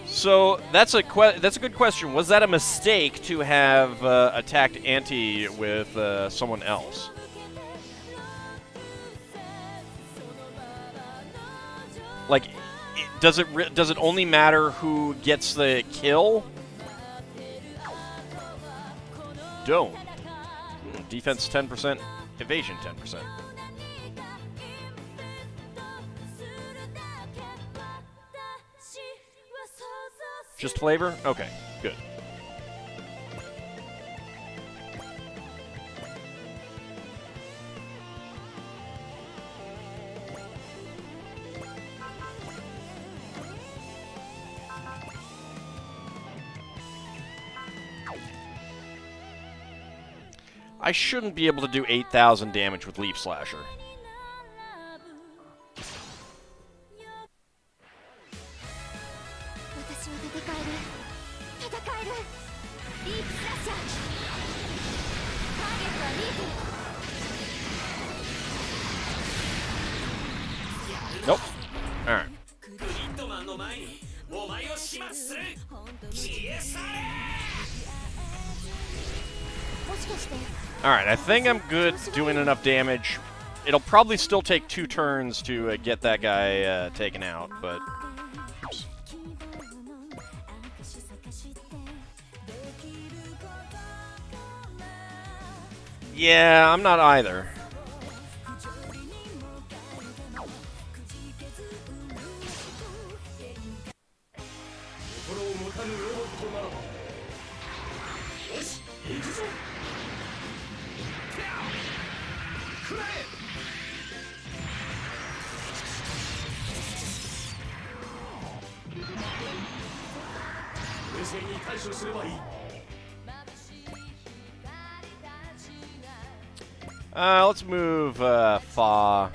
So that's a good question. Was that a mistake to have attacked Anti with someone else? Like, does it only matter who gets the kill? Don't. Defense 10%, evasion 10%. Just flavor? Okay, good. I shouldn't be able to do 8,000 damage with Leaf Slasher. Nope. Alright. Alright, I think I'm good doing enough damage. It'll probably still take 2 turns to get that guy taken out, but... Oops. Yeah, I'm not either. Let's move Fa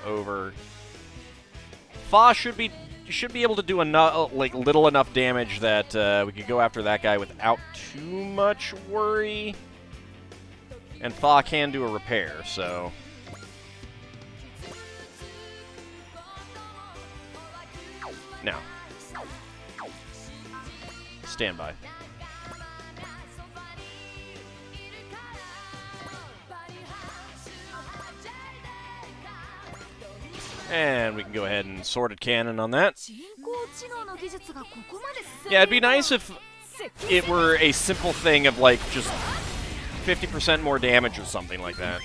over. Fa should be able to do enough, like little enough damage that we could go after that guy without too much worry. And Fa can do a repair, so. Now. Stand by. And we can go ahead and sorted cannon on that. Yeah, it'd be nice if it were a simple thing of like just 50% more damage or something like that.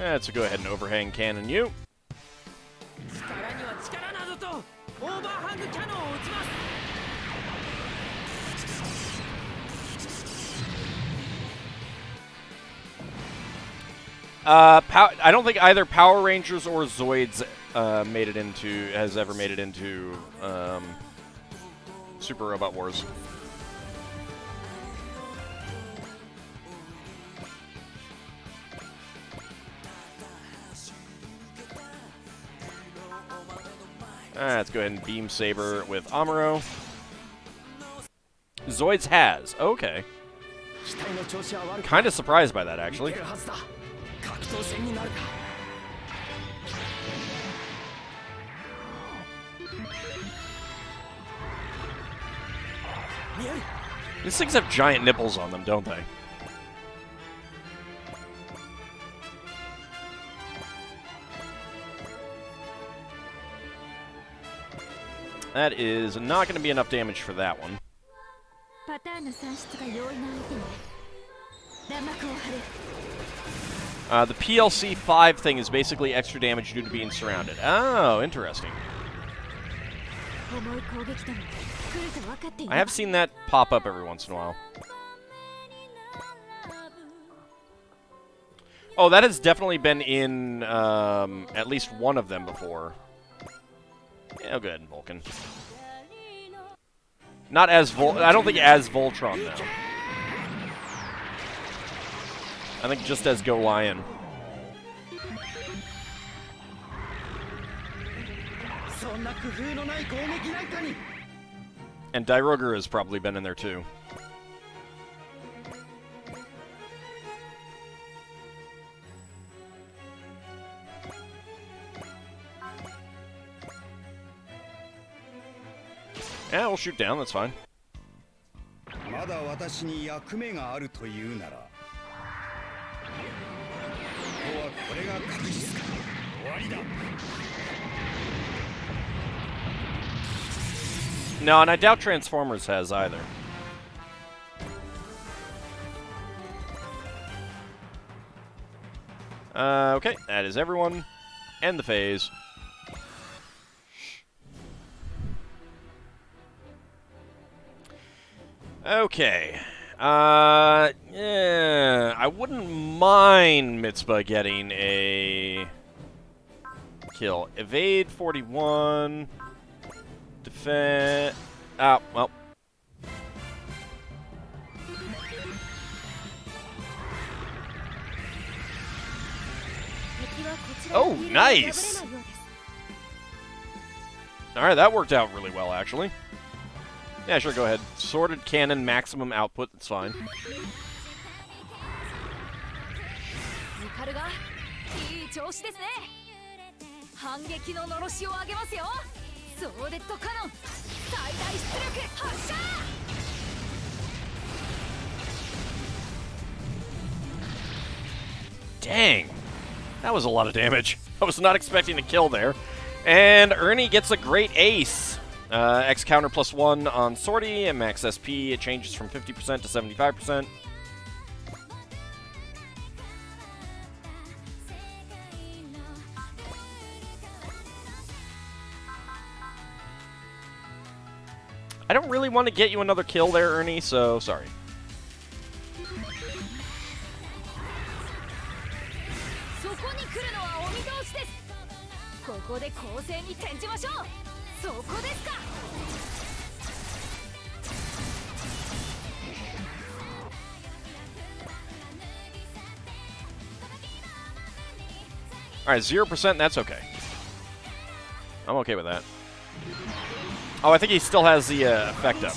Let's go ahead and overhang cannon you. I don't think either Power Rangers or Zoids has ever made it into Super Robot Wars. Let's go ahead and Beam Saber with Amuro. Zoids has. Okay. Kind of surprised by that, actually. These things have giant nipples on them, don't they? That is not going to be enough damage for that one. The PLC 5 thing is basically extra damage due to being surrounded. Oh, interesting. I have seen that pop up every once in a while. Oh, that has definitely been in at least one of them before. Yeah, I'll go ahead and Vulcan. Not as I don't think as Voltron, though. I think just as Go Lion. And Dairoger has probably been in there, too. Yeah, we'll shoot down, that's fine. No, and I doubt Transformers has either. Okay, that is everyone. End the phase. Okay. Yeah, I wouldn't mind Mitzvah getting a kill. Evade 41. Defend. Oh, well. Oh, nice! Alright, that worked out really well, actually. Yeah, sure, go ahead. Sorted cannon, maximum output, that's fine. Dang. That was a lot of damage. I was not expecting a kill there. And Ernie gets a great ace. X counter +1 on Sortie, and max SP, it changes from 50% to 75%. I don't really want to get you another kill there, Ernie, so sorry. ここで攻勢に転じましょう。そこですか。Alright, 0%, that's okay. I'm okay with that. Oh, I think he still has the effect up.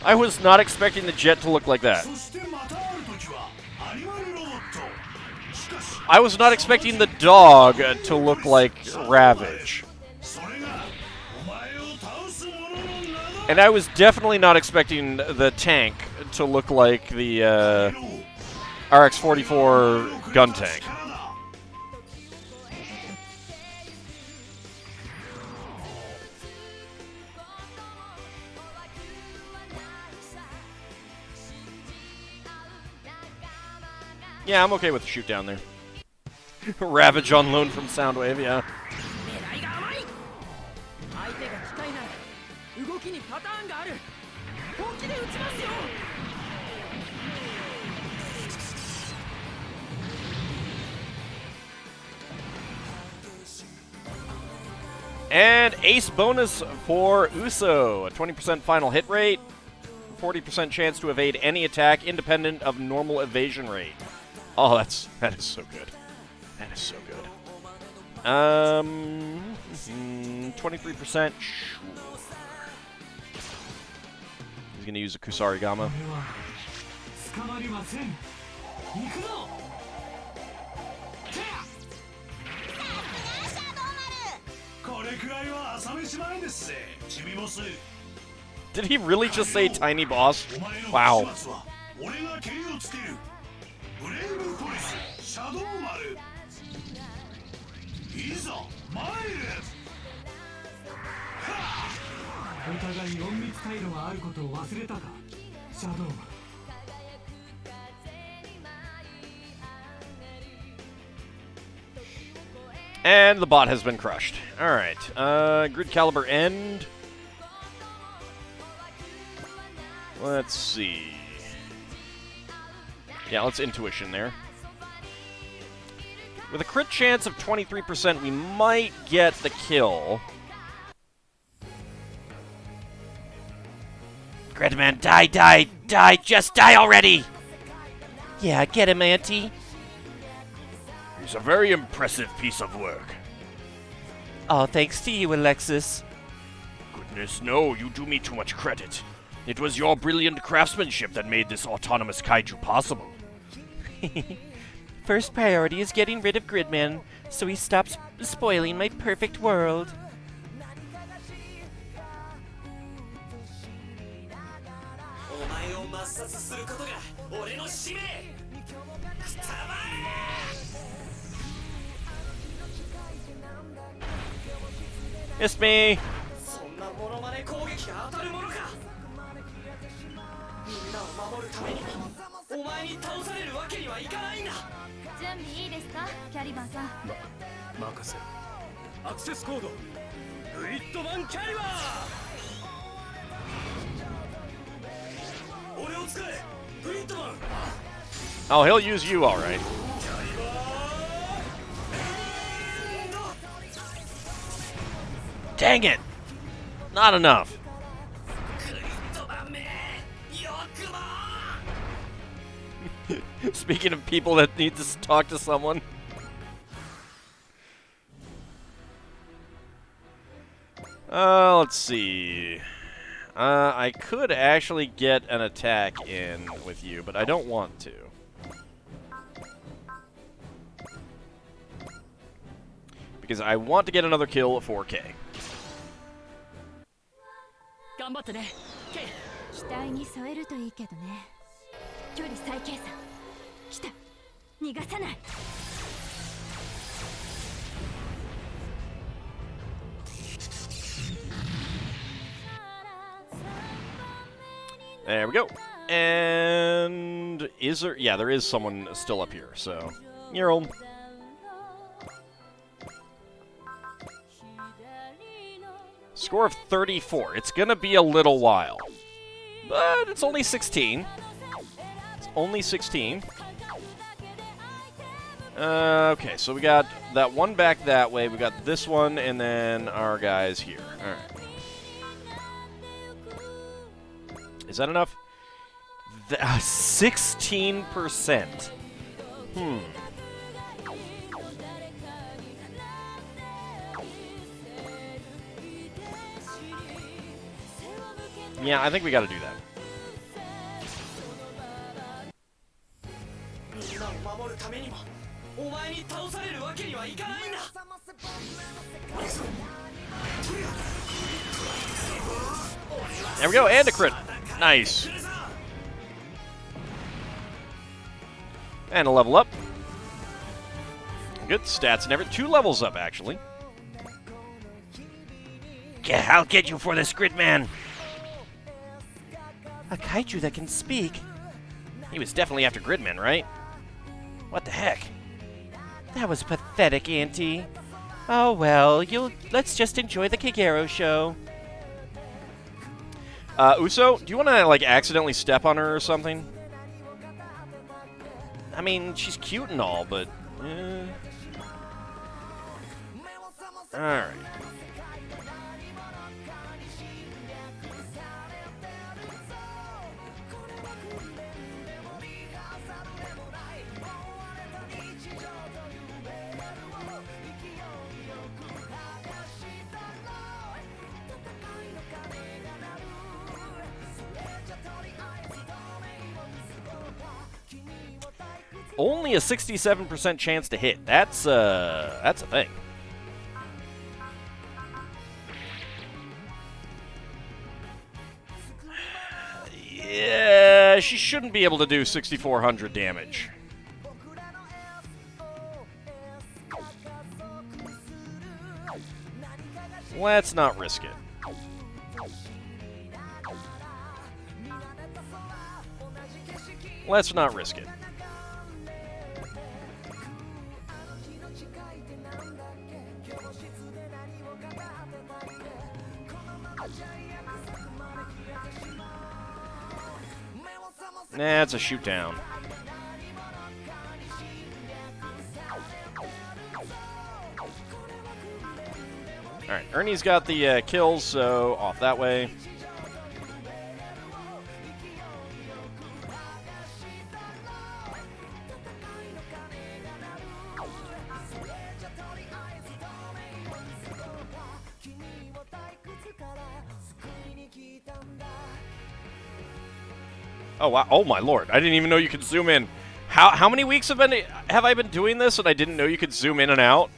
I was not expecting the jet to look like that. I was not expecting the dog to look like Ravage. And I was definitely not expecting the tank to look like the RX-44 gun tank. Yeah, I'm okay with the shoot down there. Ravage on loan from Soundwave, yeah. And ace bonus for Uso. A 20% final hit rate, 40% chance to evade any attack independent of normal evasion rate. Oh, that is so good. That is so good. 23%. Sure. He's gonna use a Kusari Gamma. Did he really just say tiny boss? Wow. And the bot has been crushed. Alright. Grid Caliber end. Let's see. Yeah, let's Intuition there. With a crit chance of 23%, we might get the kill. Gridman, die, die, die, just die already! Yeah, get him, Auntie. It's a very impressive piece of work. Oh, thanks to you, Alexis. Goodness, no, you do me too much credit. It was your brilliant craftsmanship that made this autonomous kaiju possible. First priority is getting rid of Gridman, so he stops spoiling my perfect world. Missed me! Oh, he'll use you, alright. Dang it! Not enough. Speaking of people that need to talk to someone. Let's see. I could actually get an attack in with you, but I don't want to. because I want to get another kill at 4K. 頑張ってねケイ期待に添えるといいけどね距離再計算来た逃がさない There we go. And is there? Yeah, there is someone still up here. So, you're home. Score of 34. It's gonna be a little while, but it's only 16. It's only 16. Okay, so we got that one back that way. We got this one, and then our guys here. All right. Is that enough? 16%. Yeah, I think we got to do that. みんなを守るためにもお前に倒されるわけにはいかないんだ There we go, and a crit. Nice. And a level up. Good stats and everything. 2 levels up, actually. Yeah, I'll get you for this, Gridman. A kaiju that can speak? He was definitely after Gridman, right? What the heck? That was pathetic, Auntie. Oh well, let's just enjoy the Kagero show. Uso, do you want to, like, accidentally step on her or something? I mean, she's cute and all, but... Alright. Only a 67% chance to hit. That's a thing. Yeah, she shouldn't be able to do 6,400 damage. Let's not risk it. Let's not risk it. Nah, it's a shoot down. Alright, Ernie's got the kills, so off that way. Oh wow! Oh my lord! I didn't even know you could zoom in. How many weeks have I been doing this and I didn't know you could zoom in and out?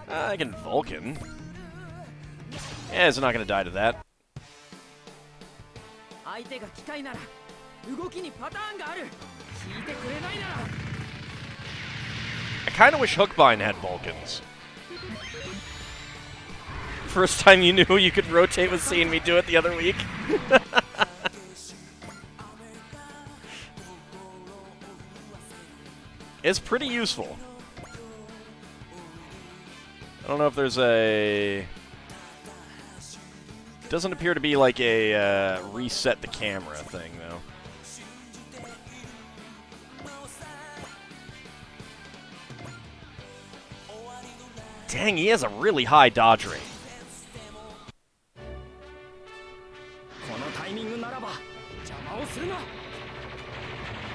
I can Vulcan. Yeah, it's not gonna die to that. 相手が機械なら動きにパターンがある聞いてくれないなら I kind of wish Hookbind had Vulcans. First time you knew you could rotate was seeing me do it the other week. It's pretty useful. I don't know if there's a... Doesn't appear to be like a reset the camera thing, though. Dang, he has a really high dodge rate. このタイミングならば邪魔をするな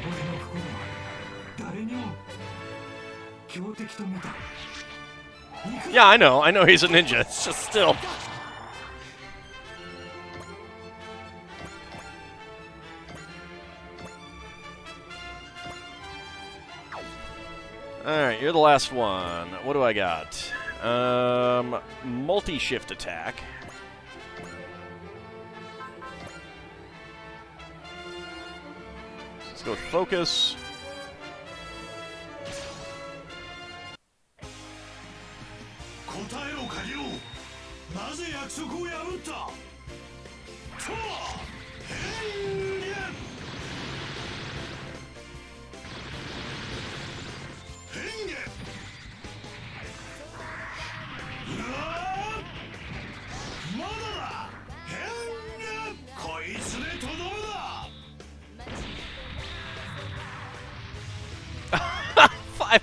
俺の心は誰にも強敵と見た Yeah, I know he's a ninja. It's just still. Alright, you're the last one. What do I got? Multi-shift attack. Let's go with focus.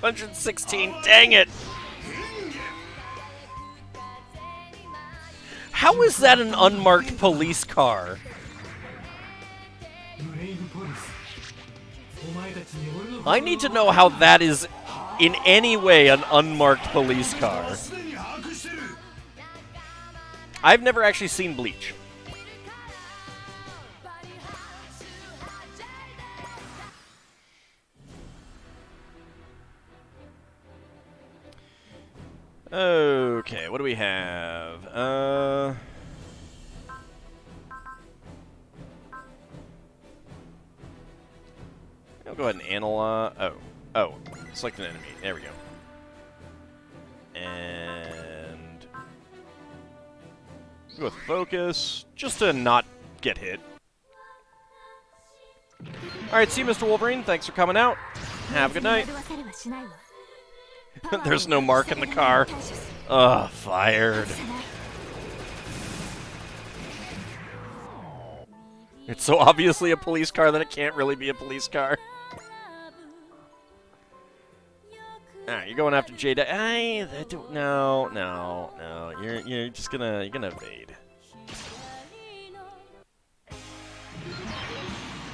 $516, dang it! How is that an unmarked police car? ブレイブポリスお前たちに俺の I need to know how that is in any way an unmarked police car. I've never actually seen Bleach. Okay, what do we have? I'll go ahead and analyze. Oh, select an enemy. There we go. And go with focus, just to not get hit. All right, see you, Mr. Wolverine. Thanks for coming out. Have a good night. There's no mark in the car. Ugh, fired. It's so obviously a police car that it can't really be a police car. Alright, you're going after Jada. No. You're just gonna evade.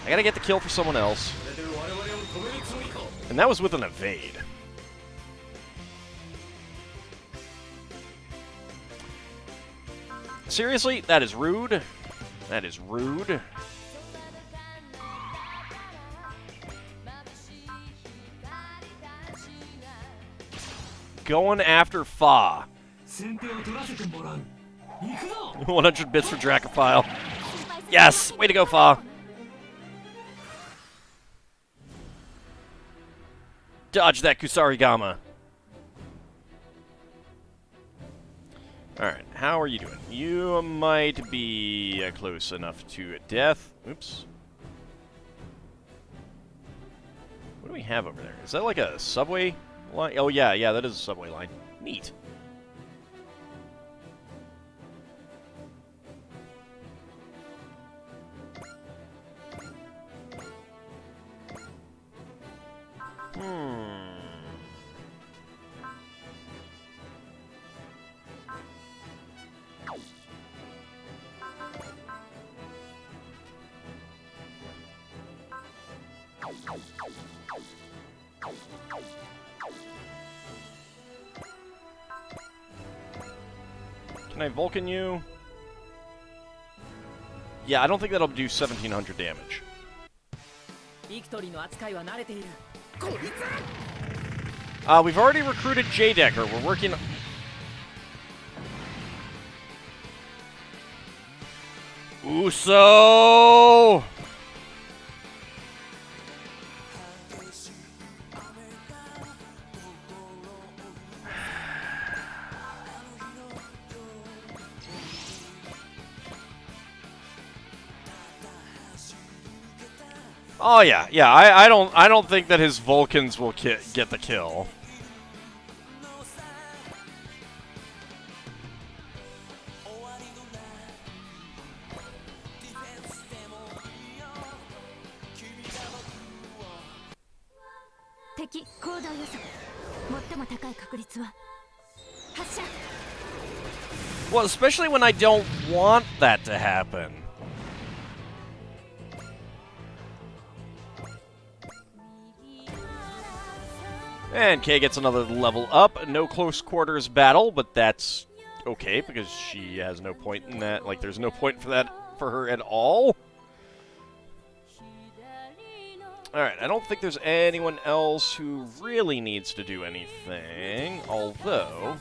I gotta get the kill for someone else. And that was with an evade. Seriously? That is rude. That is rude. Going after Fa. 先手を取らせてもらう行くぞ 100 bits for Dracophile. Yes! Way to go, Fa. Dodge that Kusarigama. Alright, how are you doing? You might be close enough to death. Oops. What do we have over there? Is that like a subway line? Oh, yeah, that is a subway line. Neat. Can I Vulcan you? Yeah, I don't think that'll do 1700 damage. We've already recruited J-Decker. We're working... Uso! Oh yeah. I don't think that his Vulcans will get the kill. Well, especially when I don't want that to happen. And Kay gets another level up. No close quarters battle, but that's okay because she has no point in that. Like, there's no point for that for her at all. Alright, I don't think there's anyone else who really needs to do anything, although...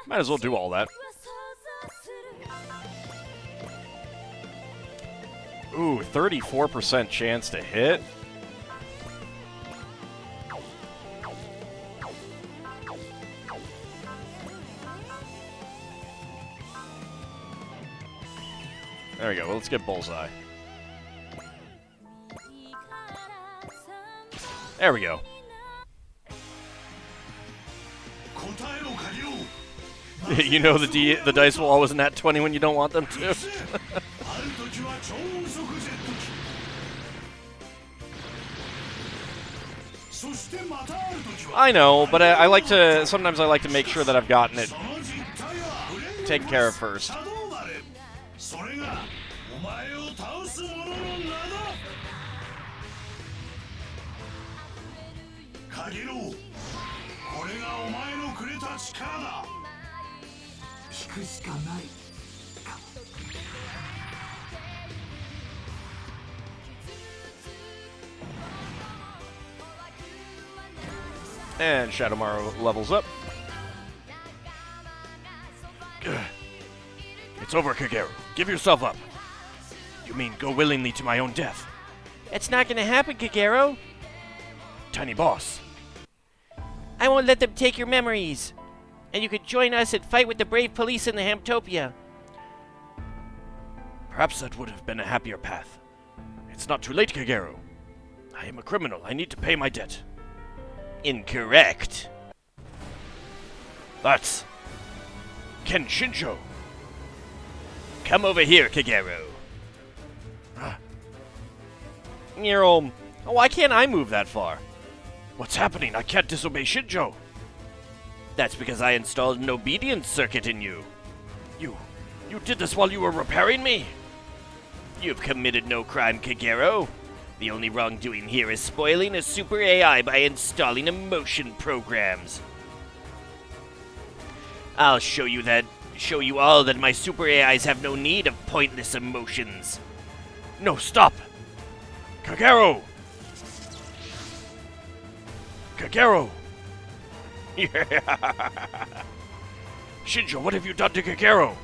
Might as well do all that. Ooh, 34% chance to hit. There we go. Well, let's get bullseye. There we go. You know the dice will always nat 20 when you don't want them to. I know, but I like to. Sometimes I like to make sure that I've gotten it taken care of first. Kagero, これがお前のくれた力だ。引くしかないか。And Shadow Maru levels up. It's over, Kagero. Give yourself up. You mean go willingly to my own death? It's not gonna happen, Kagero. Tiny boss. I won't let them take your memories. And you could join us and fight with the brave police in the Hamtopia. Perhaps that would have been a happier path. It's not too late, Kagero. I am a criminal. I need to pay my debt. Incorrect. That's Ken Shinjo. Come over here, Kagero. Oh, why can't I move that far? What's happening? I can't disobey Shinjo. That's because I installed an obedience circuit in you. You did this while you were repairing me? You've committed no crime, Kagero. The only wrongdoing here is spoiling a super AI by installing emotion programs. I'll show you all that my super AIs have no need of pointless emotions. No, stop! Kagero! Kagero! Shinjo, what have you done to Kagero?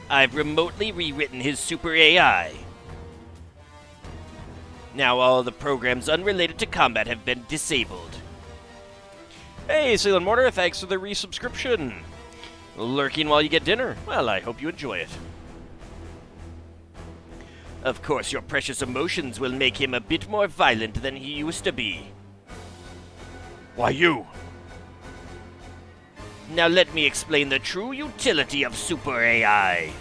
I've remotely rewritten his super AI. Now all the programs unrelated to combat have been disabled. Hey, Seal and Mortar, thanks for the resubscription. Lurking while you get dinner. Well, I hope you enjoy it. Of course, your precious emotions will make him a bit more violent than he used to be. Why you? Now let me explain the true utility of Super AI.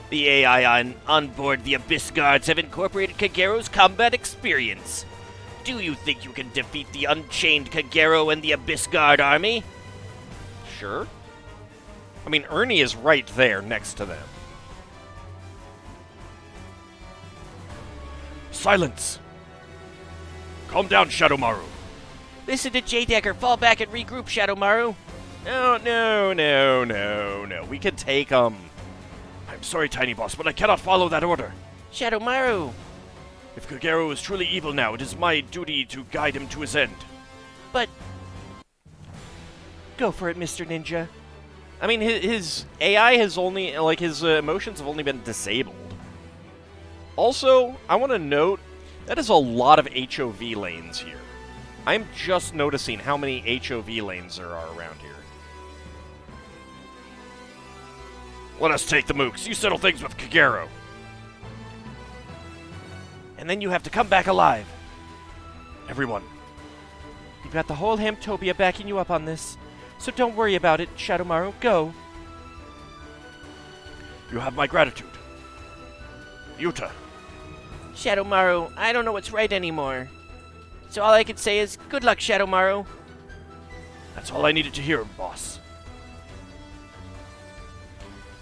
The AI on board the Abyss Guards have incorporated Kagero's combat experience. Do you think you can defeat the Unchained Kagero and the Abyss Guard army? Sure. I mean, Ernie is right there next to them. Silence! Calm down, Shadow Maru. Listen to J-Decker. Fall back and regroup, Shadow Maru. No. We can take them. I'm sorry, Tiny Boss, but I cannot follow that order. Shadow Maru. If Kagero is truly evil now, it is my duty to guide him to his end. But... go for it, Mr. Ninja. I mean, his AI has only, like, his emotions have only been disabled. Also, I want to note, that is a lot of HOV lanes here. I'm just noticing how many HOV lanes there are around here. Let us take the mooks. You settle things with Kagero. And then you have to come back alive. Everyone, You've got the whole Hamtopia backing you up on this. So don't worry about it, Shadowmaru. Go. you have my gratitude. Yuta, Shadowmaru, I don't know what's right anymore. So all I can say is, good luck, Shadowmaru. that's all I needed to hear, boss.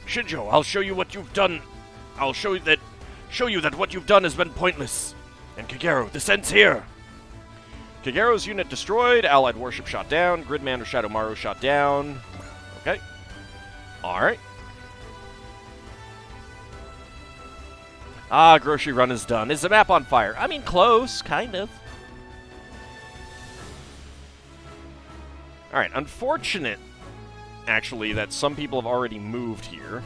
Shinjo, I'll show you what you've done. I'll show you that what you've done has been pointless. And Kagero, this ends here. Kagero's unit destroyed, allied warship shot down, Gridman or Shadowmaru shot down. Okay. Alright. Ah, grocery run is done. Is the map on fire? I mean, close, kind of. Alright, unfortunate, actually, that some people have already moved here.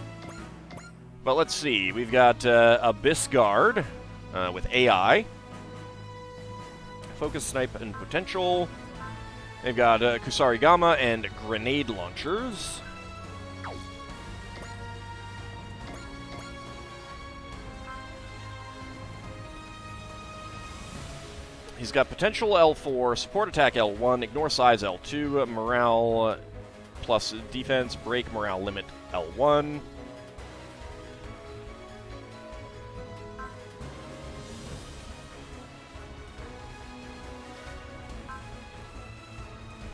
But let's see. We've got Abyss Guard with AI. Focus, Snipe, and Potential. They've got Kusari Gamma and Grenade Launchers. He's got Potential L4, Support Attack L1, Ignore Size L2, Morale plus Defense, Break Morale Limit L1.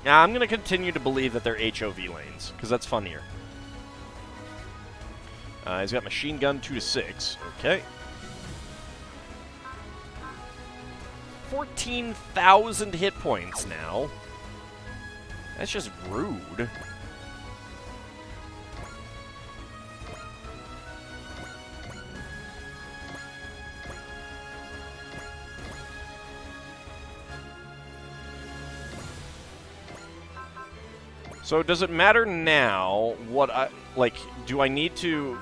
Now, I'm going to continue to believe that they're HOV lanes, because that's funnier. He's got Machine Gun 2-6. Okay. 14,000 hit points now. That's just rude. So does it matter now what I, like, do I need to,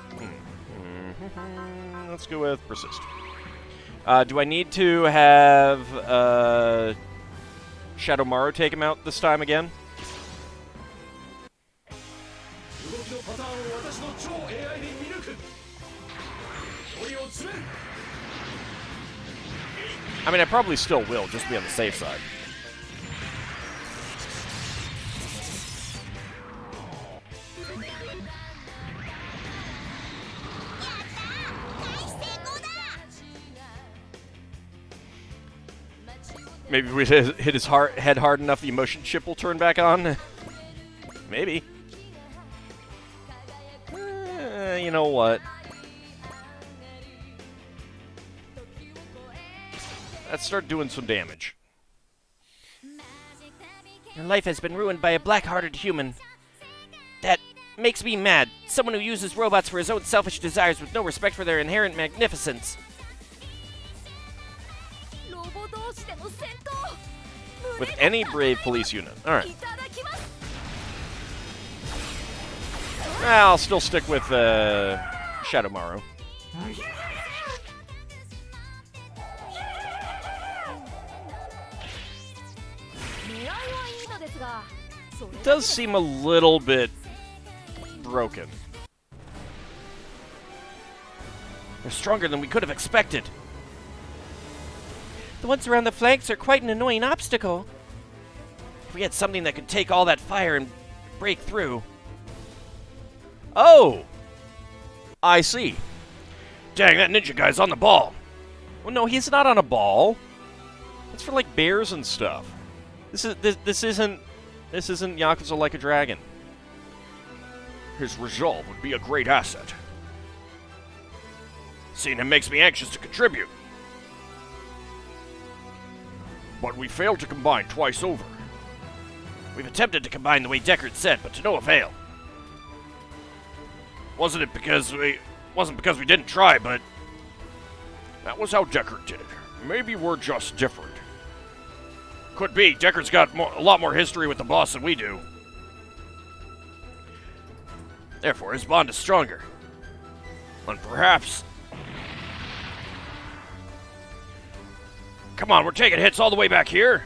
let's go with Persist. Do I need to have Shadowmaru take him out this time again? I mean, I probably still will, just to be on the safe side. Maybe if we hit his head hard enough, the emotion chip will turn back on. Maybe. You know what? Let's start doing some damage. Your life has been ruined by a black-hearted human. That makes me mad. Someone who uses robots for his own selfish desires with no respect for their inherent magnificence. With any brave police unit. Alright. I'll still stick with Shadowmaru. It does seem a little bit broken. They're stronger than we could have expected. The ones around the flanks are quite an annoying obstacle. If we had something that could take all that fire and break through. Oh! I see. Dang, that ninja guy's on the ball. Well, no, he's not on a ball. It's for, like, bears and stuff. This isn't Yakuza Like a Dragon. His resolve would be a great asset. Seeing him makes me anxious to contribute. But we failed to combine twice over. We've attempted to combine the way Deckard said, but to no avail. Wasn't because we didn't try, but that was how Deckard did it. Maybe we're just different. Could be. Deckard's got a lot more history with the boss than we do. Therefore, his bond is stronger. And perhaps... Come on, we're taking hits all the way back here.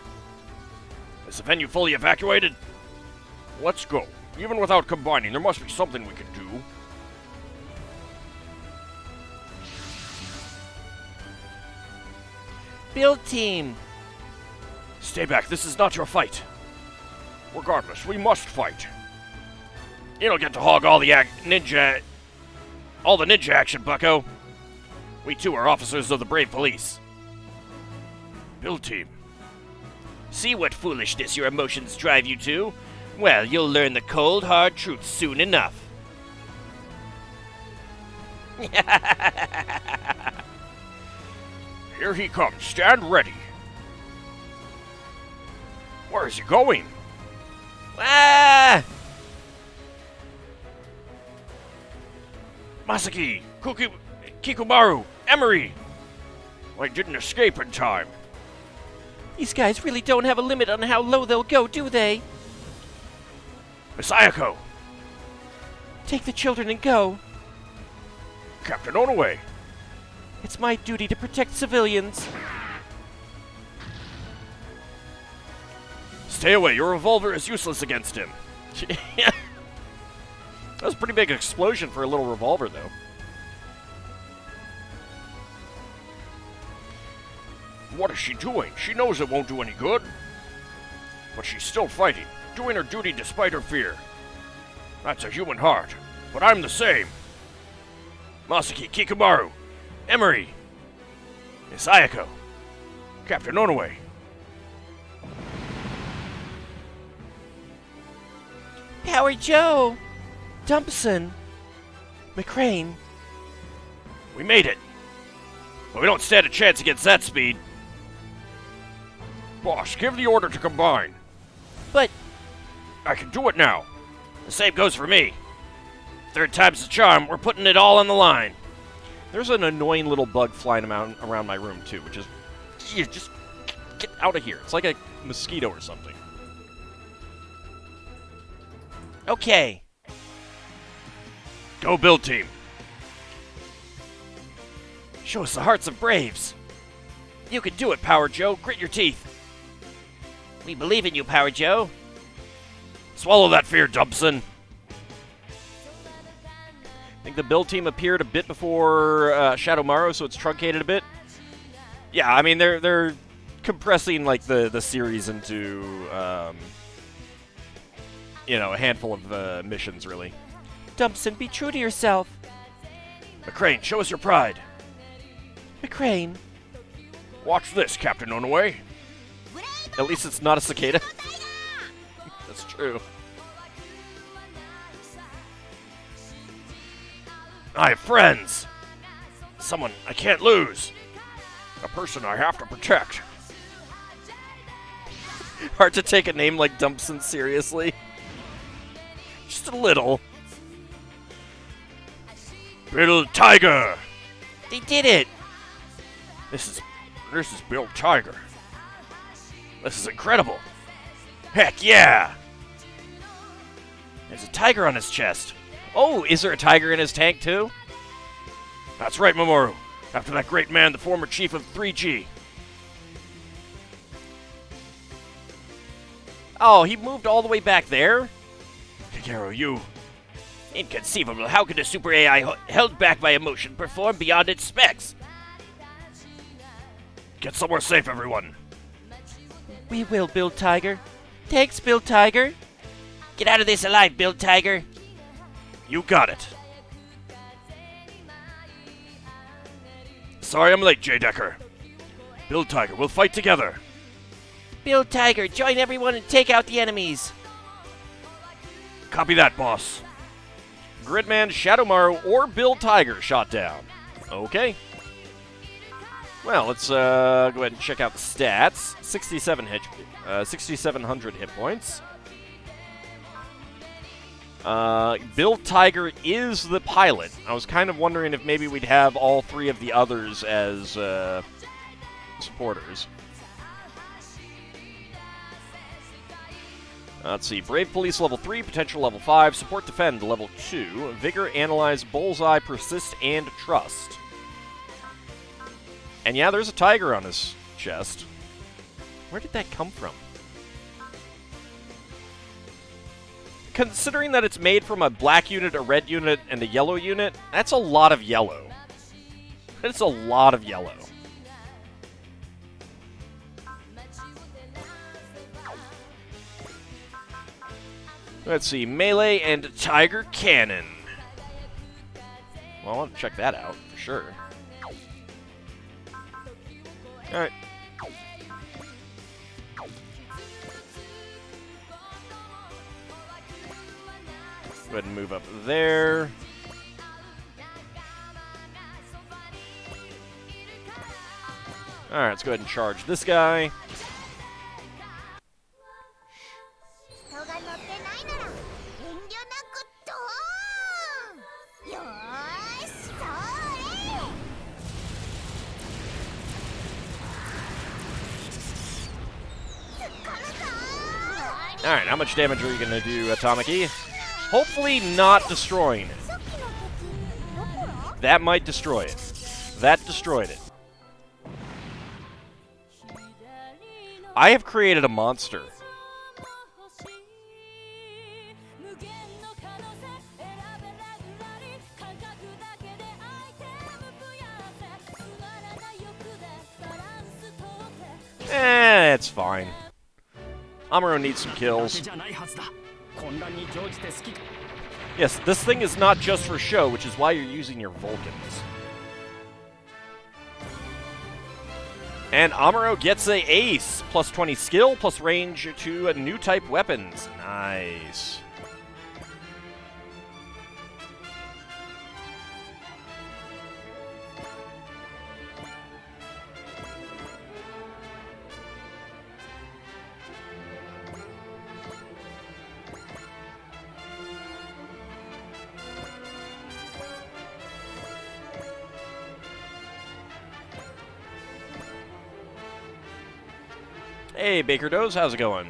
Is the venue fully evacuated? Let's go. Even without combining, there must be something we can do. Build team! Stay back, this is not your fight. Regardless, we must fight. You don't get to hog all the ninja action, bucko. We too are officers of the brave police. Build team. See what foolishness your emotions drive you to? Well, you'll learn the cold, hard truth soon enough. Here he comes. Stand ready. Where is he going? Ah! Masaki, Kikumaru, Emery. I didn't escape in time. These guys really don't have a limit on how low they'll go, do they? Miss Ayako, Take the children and go. Captain Onaway. It's my duty to protect civilians. Stay away. Your revolver is useless against him. That was a pretty big explosion for a little revolver, though. What is she doing? She knows it won't do any good. But she's still fighting, doing her duty despite her fear. That's a human heart, but I'm the same. Masaki, Kikumaru, Emery, Miss Ayako, Captain Onaway. Power Joe! Dumpson! McCrane! We made it. But we don't stand a chance against that speed. Boss, give the order to combine. But I can do it now. The same goes for me. Third time's the charm. We're putting it all on the line. There's an annoying little bug flying around my room, too, which is... Just get out of here. It's like a mosquito or something. okay. Go build team. Show us the hearts of braves. You can do it, Power Joe. Grit your teeth. We believe in you, Power Joe. Swallow that fear, Dumpson. I think the build team appeared a bit before Shadow Maru, so it's truncated a bit. Yeah, I mean, they're compressing, like, the series into, a handful of missions, really. Dumpson, be true to yourself. McCrane, show us your pride. McCrane. Watch this, Captain Onaway. At least it's not a cicada. That's true. I have friends. Someone I can't lose. A person I have to protect. Hard to take a name like Dumpson seriously. Just a little. Bill Tiger. They did it. This is Bill Tiger. This is incredible. Heck yeah! There's a tiger on his chest. Oh, is there a tiger in his tank, too? That's right, Mamoru. After that great man, the former chief of 3G. Oh, he moved all the way back there? Kagero, you... Inconceivable. How could a super AI held back by emotion perform beyond its specs? Get somewhere safe, everyone. We will, Build Tiger. Thanks, Build Tiger. Get out of this alive, Build Tiger. You got it. Sorry I'm late, J. Decker. Bill Tiger, we'll fight together. Build Tiger, join everyone and take out the enemies. Copy that, boss. Gridman, Shadow Maru, or Bill Tiger shot down. Okay. Well, let's go ahead and check out the stats. 6,700 hit points. Bill Tiger is the pilot. I was kind of wondering if maybe we'd have all three of the others as supporters. Let's see. Brave Police level 3, Potential level 5, Support Defend level 2, Vigor, Analyze, Bullseye, Persist, and Trust. And yeah, there's a tiger on his chest. Where did that come from? Considering that it's made from a black unit, a red unit, and a yellow unit, that's a lot of yellow. That's a lot of yellow. Let's see, melee and tiger cannon. Well, I want to check that out for sure. Alright. Go ahead and move up there. Alright, let's go ahead and charge this guy. Alright, how much damage are you going to do, Atomic-E? Hopefully not destroying it. That might destroy it. That destroyed it. I have created a monster. It's fine. Amuro needs some kills. Yes, this thing is not just for show, which is why you're using your Vulcans. And Amuro gets a ace, plus 20 skill, plus range to new type weapons. Nice. Hey, Baker Doze, how's it going?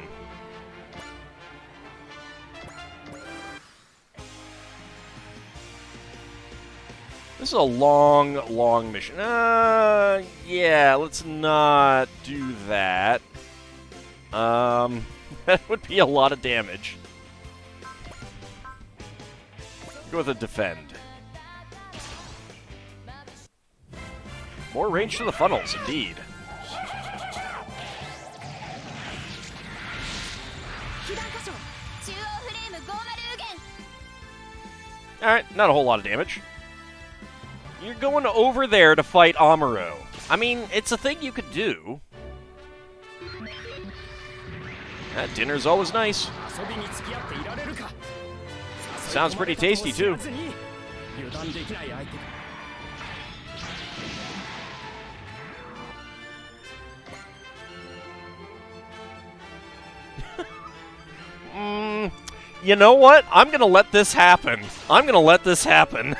This is a long, long mission. Yeah, let's not do that. That would be a lot of damage. Go with a defend. More range to the funnels, indeed. Alright, not a whole lot of damage. You're going over there to fight Amuro. I mean, it's a thing you could do. That dinner's always nice. Sounds pretty tasty, too. You know what? I'm gonna let this happen. I'm gonna let this happen.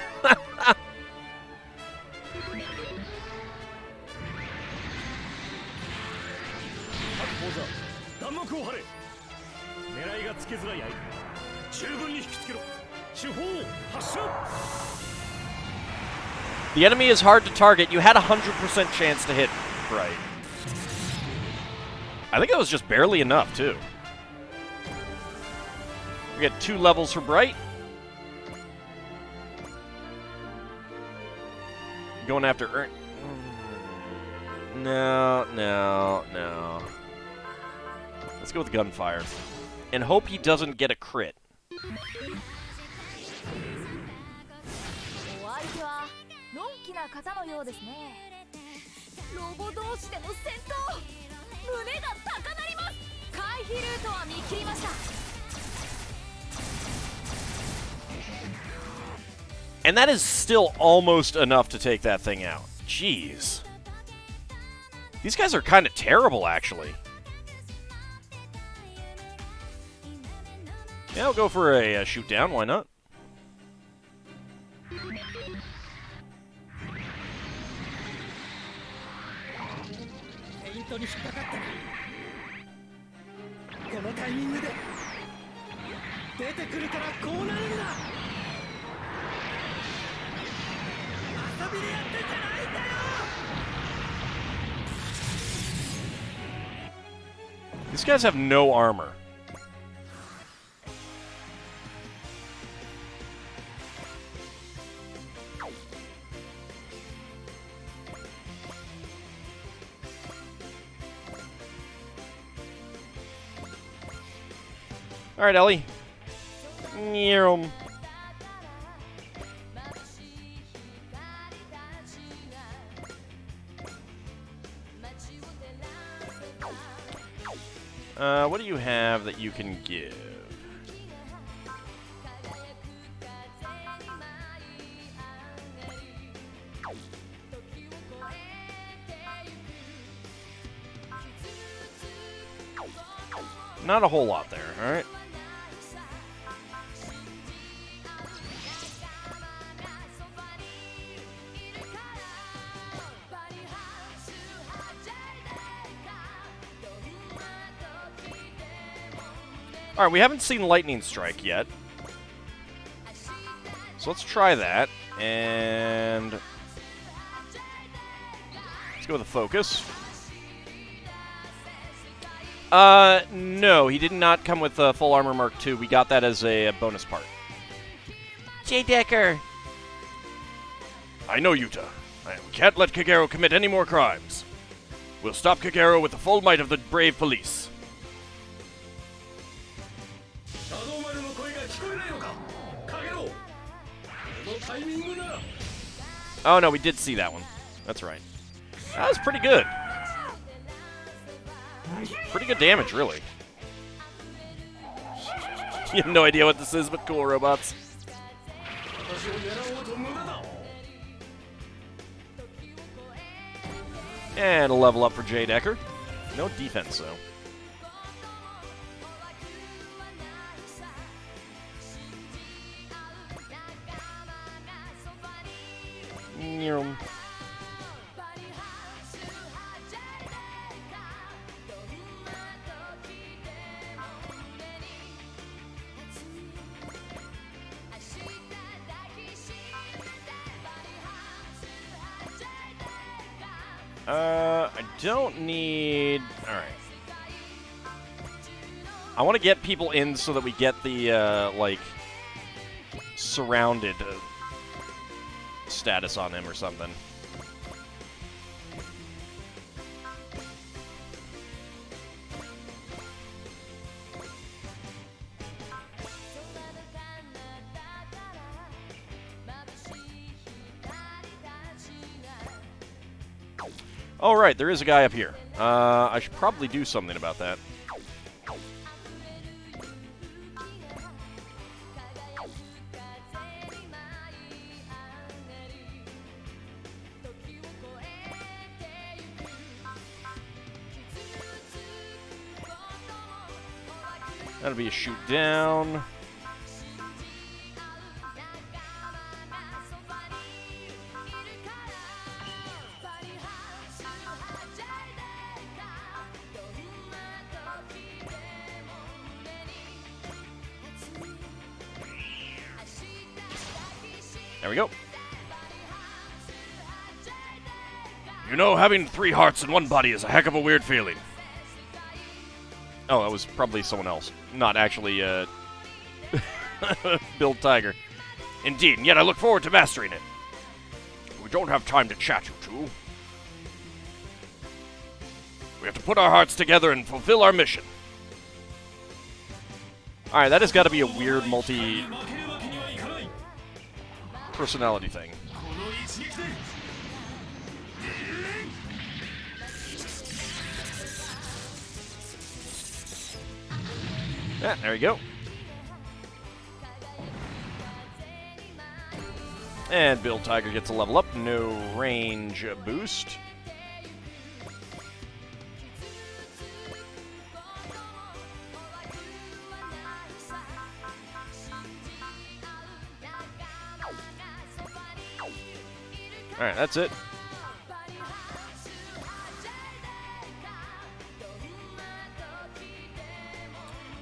The enemy is hard to target. You had a 100% chance to hit right. I think it was just barely enough, too. We get 2 levels for Bright. Going after Ern. No. Let's go with Gunfire. And hope he doesn't get a crit. And that is still almost enough to take that thing out. Jeez. These guys are kind of terrible, actually. Yeah, I'll go for a shoot down. Why not? These guys have no armor. All right, Ellie. Nyum. What do you have that you can give? Not a whole lot there, alright? Alright, we haven't seen Lightning Strike yet. So let's try that. And let's go with a focus. No, he did not come with Full Armor Mark II. We got that as a bonus part. J. Decker! I know, Yuta. We can't let Kagero commit any more crimes. We'll stop Kagero with the full might of the brave police. Oh, no, we did see that one. That's right. That was pretty good. Pretty good damage, really. You have no idea what this is, but cool robots. And a level up for J. Decker. No defense, though. Nyum. I don't need... Alright. I want to get people in so that we get the, like, surrounded status on him or something. Oh, right, there is a guy up here. I should probably do something about that. That'll be a shoot down. There we go. You know, having 3 hearts and 1 body is a heck of a weird feeling. Oh, that was probably someone else. Not actually, Build Tiger. Indeed, and yet I look forward to mastering it. We don't have time to chat, you two. We have to put our hearts together and fulfill our mission. Alright, that has got to be a weird multi-personality thing. Yeah, there you go. And Build Tiger gets a level up. No range boost. Alright, that's it.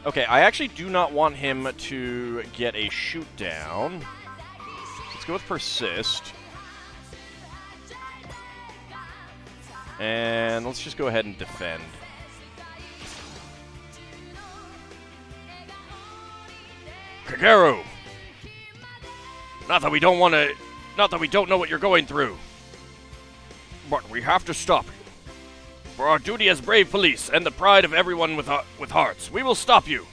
Okay, I actually do not want him to get a shoot down. Let's go with Persist. And let's just go ahead and defend. Kagero! Not that we don't know what you're going through. But we have to stop you. For our duty as brave police and the pride of everyone with hearts, we will stop you.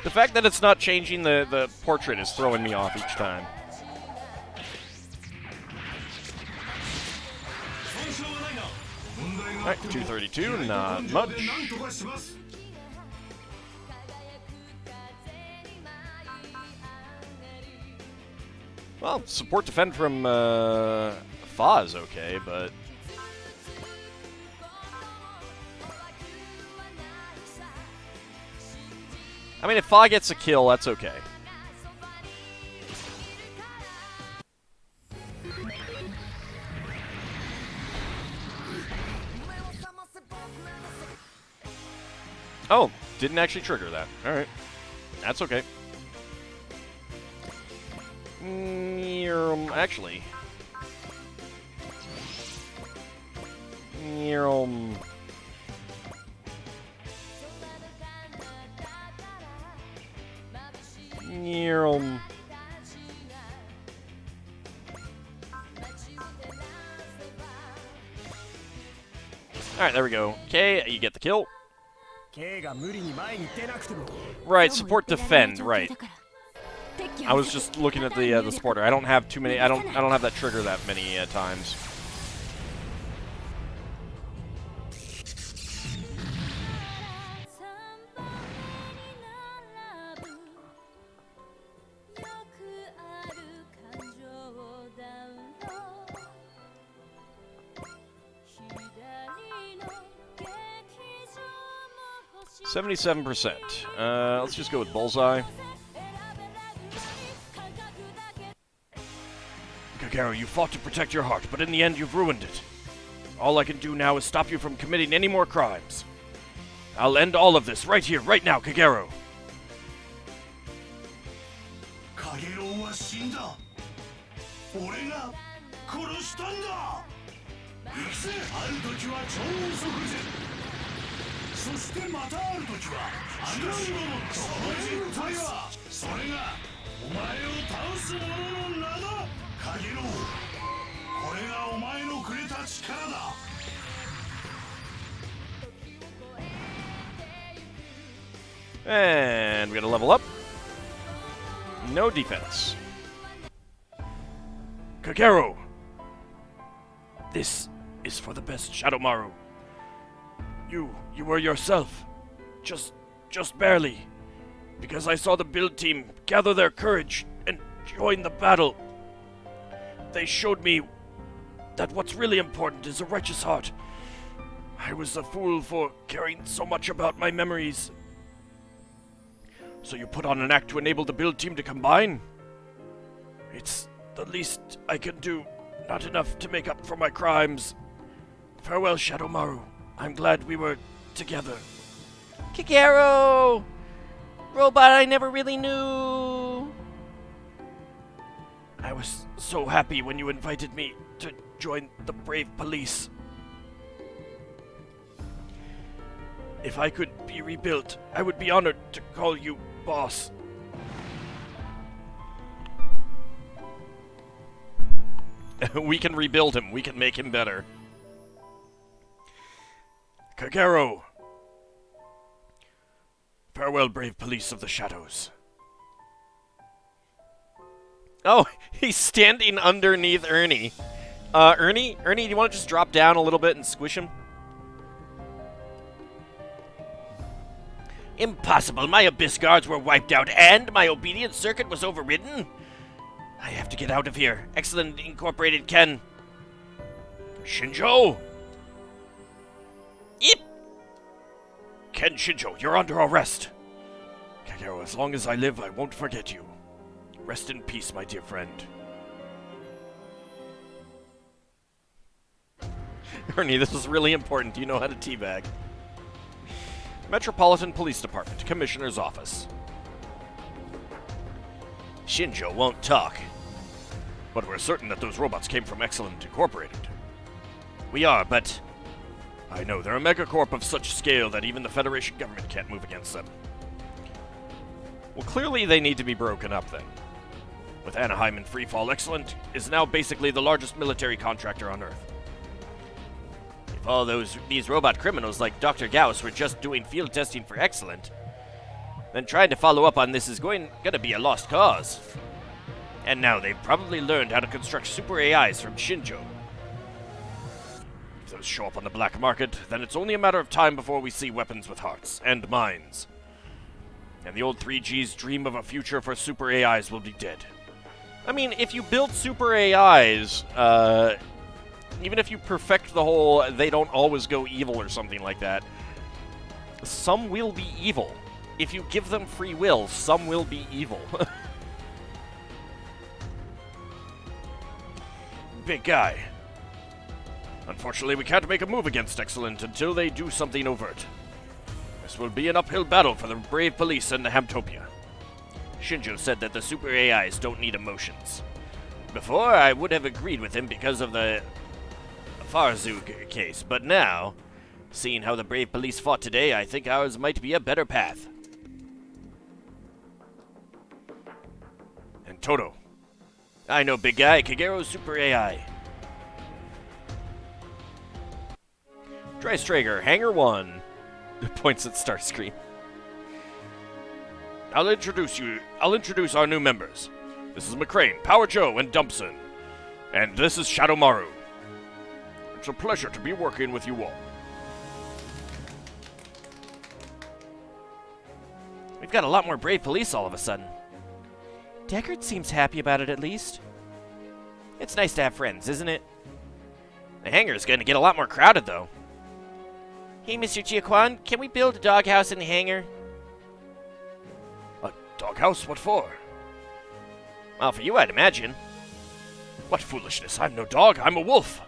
The fact that it's not changing the portrait is throwing me off each time. Alright, 232, not much. Well, support defend from Fa is okay, but... I mean, if Fa gets a kill, that's okay. Oh, didn't actually trigger that. Alright. That's okay. Actually. Alright, there we go. Okay, you get the kill. Right, support defend, right. I was just looking at the supporter. I don't have too many. I don't have that trigger that many times. %. Let's just go with Bullseye. Kagero, you fought to protect your heart, but in the end you've ruined it. All I can do now is stop you from committing any more crimes. I'll end all of this right here, right now, Kagero. Kagero は死んだ。俺が殺したんだ。行くぜ。ある時は超速前。そしてまたある時はあのその人体はそれがお前を倒す者の名だ。Kagero, これがお前のくれた力だ。And we gotta level up. No defense. Kagero! This is for the best, Shadow Maru. You were yourself. Just barely. Because I saw the build team gather their courage and join the battle. They showed me that what's really important is a righteous heart. I was a fool for caring so much about my memories. So you put on an act to enable the build team to combine? It's the least I can do, not enough to make up for my crimes. Farewell, Shadow Maru. I'm glad we were together. Kagero! Robot I never really knew! I was so happy when you invited me to join the brave police. If I could be rebuilt, I would be honored to call you boss. We can rebuild him. We can make him better. Kagero! Farewell, brave police of the shadows. Oh, he's standing underneath Ernie. Ernie, do you want to just drop down a little bit and squish him? Impossible! My Abyss guards were wiped out and my obedience circuit was overridden? I have to get out of here. Excellent Incorporated Ken. Shinjo! Yep. Ken Shinjo, you're under arrest. Kagero, as long as I live, I won't forget you. Rest in peace, my dear friend. Ernie, this is really important. Do you know how to teabag? Metropolitan Police Department, Commissioner's Office. Shinjo won't talk. But we're certain that those robots came from Excellent Incorporated. We are, but... I know, they're a megacorp of such scale that even the Federation government can't move against them. Well, clearly they need to be broken up then. With Anaheim in freefall, Excellent is now basically the largest military contractor on Earth. If all these robot criminals like Dr. Gauss were just doing field testing for Excellent, then trying to follow up on this is gonna be a lost cause. And now they've probably learned how to construct super AIs from Shinjo. If those show up on the black market, then it's only a matter of time before we see weapons with hearts and minds. And the old 3G's dream of a future for super AIs will be dead. I mean, if you build super AIs, even if you perfect the whole they don't always go evil or something like that, some will be evil. If you give them free will, some will be evil. Big guy. Unfortunately, we can't make a move against Excellent until they do something overt. This will be an uphill battle for the brave police and the Hamtopia. Shinjo said that the super AIs don't need emotions. Before, I would have agreed with him because of the Farzu case, but now, seeing how the brave police fought today, I think ours might be a better path. And Toto. I know, big guy. Kagero's super AI. Dreistrager, Hangar 1. Points at Starscream. I'll introduce our new members. This is McCrane, Power Joe, and Dumpson. And this is Shadow Maru. It's a pleasure to be working with you all. We've got a lot more brave police all of a sudden. Deckard seems happy about it, at least. It's nice to have friends, isn't it? The hangar's going to get a lot more crowded, though. Hey, Mr. Chiaquan, can we build a doghouse in the hangar? A doghouse? What for? Well, for you, I'd imagine. What foolishness. I'm no dog. I'm a wolf.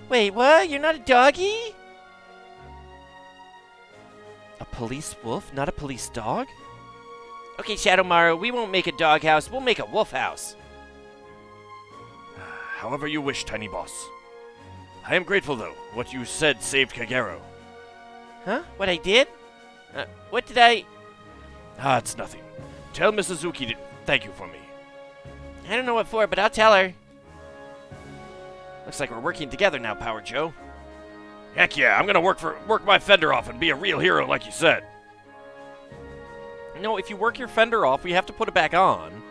Wait, what? You're not a doggy? A police wolf, not a police dog? Okay, Shadow Maru, we won't make a doghouse. We'll make a wolf house. However you wish, Tiny Boss. I am grateful, though. What you said saved Kagero. Huh? What I did? What did I... It's nothing. Tell Mrs. Zuki to thank you for me. I don't know what for, but I'll tell her. Looks like we're working together now, Power Joe. Heck yeah, I'm gonna work my fender off and be a real hero like you said. No, if you work your fender off, we have to put it back on.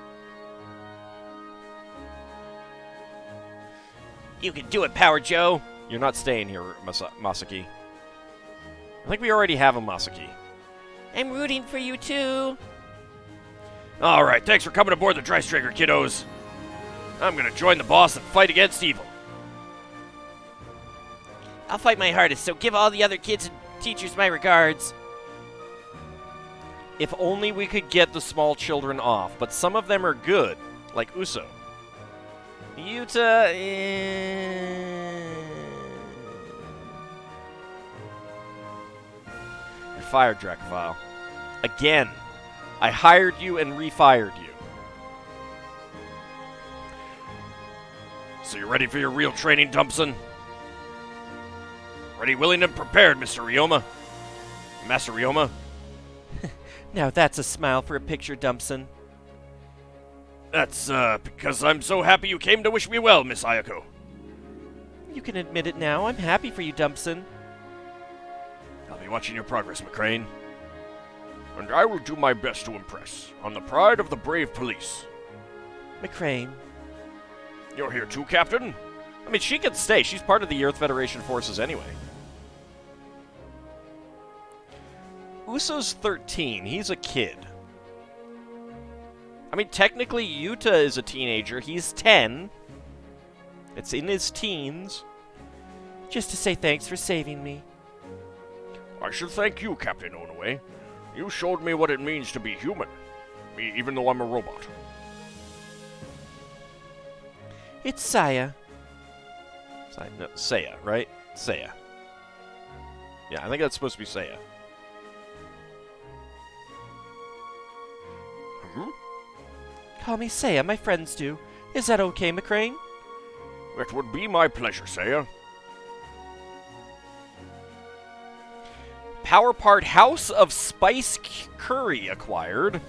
You can do it, Power Joe. You're not staying here, Masaki. I think we already have a Masaki. I'm rooting for you, too. Alright, thanks for coming aboard the Dreistrager, kiddos. I'm gonna join the boss and fight against evil. I'll fight my hardest, so give all the other kids and teachers my regards. If only we could get the small children off, but some of them are good, like Uso. Yuta, You're fired, Dracovile. Again. I hired you and refired you. So you're ready for your real training, Dumpson? Ready, willing, and prepared, Mr. Ryoma. Master Ryoma. Now that's a smile for a picture, Dumpson. That's, because I'm so happy you came to wish me well, Miss Ayako. You can admit it now. I'm happy for you, Dumpson. I'll be watching your progress, McCrane. And I will do my best to impress, on the pride of the brave police. McCrane. You're here too, Captain? I mean, she could stay. She's part of the Earth Federation forces anyway. Uso's 13. He's a kid. I mean, technically, Yuta is a teenager. He's 10. It's in his teens. Just to say thanks for saving me. I should thank you, Captain Onoe. You showed me what it means to be human, even though I'm a robot. It's Saya. No, Seiya, right? Seiya. Yeah, I think that's supposed to be Seiya. Call me Saya, my friends do. Is that okay, McCrane? It would be my pleasure, Seiya. Power part House of Spice Curry acquired.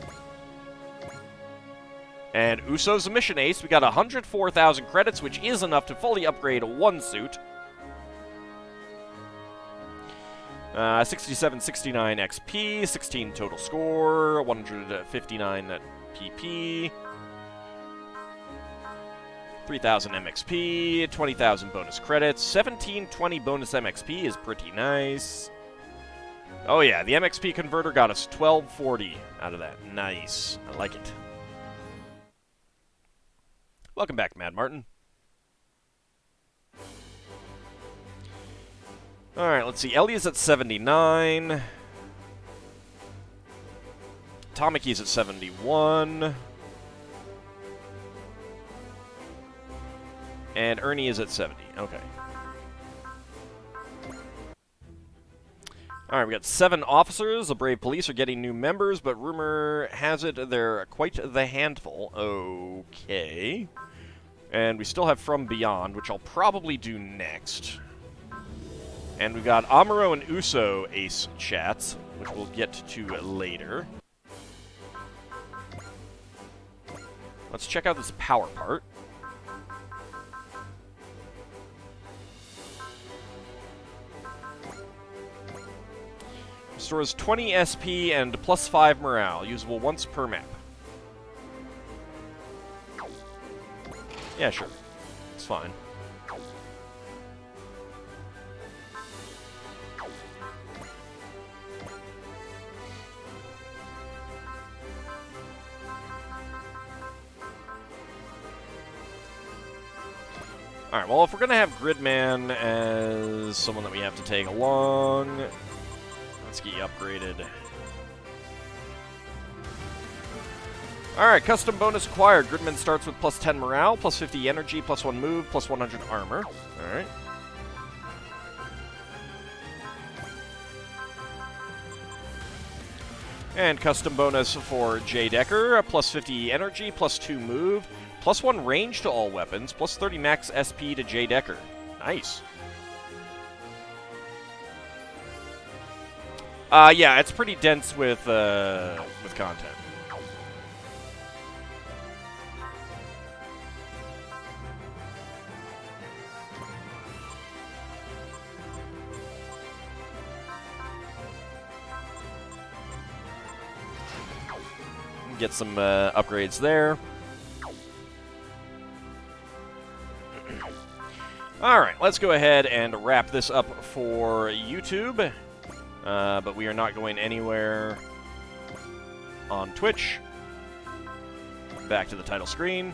And Uso's a mission ace. We got 104,000 credits, which is enough to fully upgrade one suit. 67, 69 XP, 16 total score, 159 PP, 3,000 MXP, 20,000 bonus credits, 1720 bonus MXP is pretty nice. Oh yeah, the MXP converter got us 1240 out of that. Nice. I like it. Welcome back, Mad Martin. Alright, let's see. Ellie's at 79. Tomiki's at 71. And Ernie is at 70. Okay. Alright, we got 7 officers. The Brave Police are getting new members, but rumor has it they're quite the handful. Okay. And we still have From Beyond, which I'll probably do next. And we got Amuro and Uso ace chats, which we'll get to later. Let's check out this power part. Restores 20 SP and plus 5 morale, usable once per map. Yeah, sure. It's fine. Alright, well, if we're going to have Gridman as someone that we have to take along, let's get you upgraded. Alright, custom bonus acquired. Gridman starts with plus 10 morale, plus 50 energy, plus 1 move, plus 100 armor. Alright. And custom bonus for J. Decker, plus 50 energy, plus 2 move, plus 1 range to all weapons, plus 30 max SP to J. Decker. Nice. Yeah, it's pretty dense with content. Get some upgrades there. Alright, let's go ahead and wrap this up for YouTube. But we are not going anywhere on Twitch. Back to the title screen.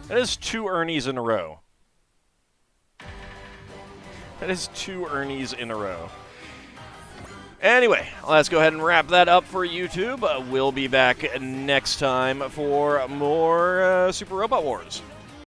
That is 2 Ernies in a row. That is 2 Ernies in a row. That is 2 Ernies in a row. Anyway, let's go ahead and wrap that up for YouTube. We'll be back next time for more Super Robot Wars.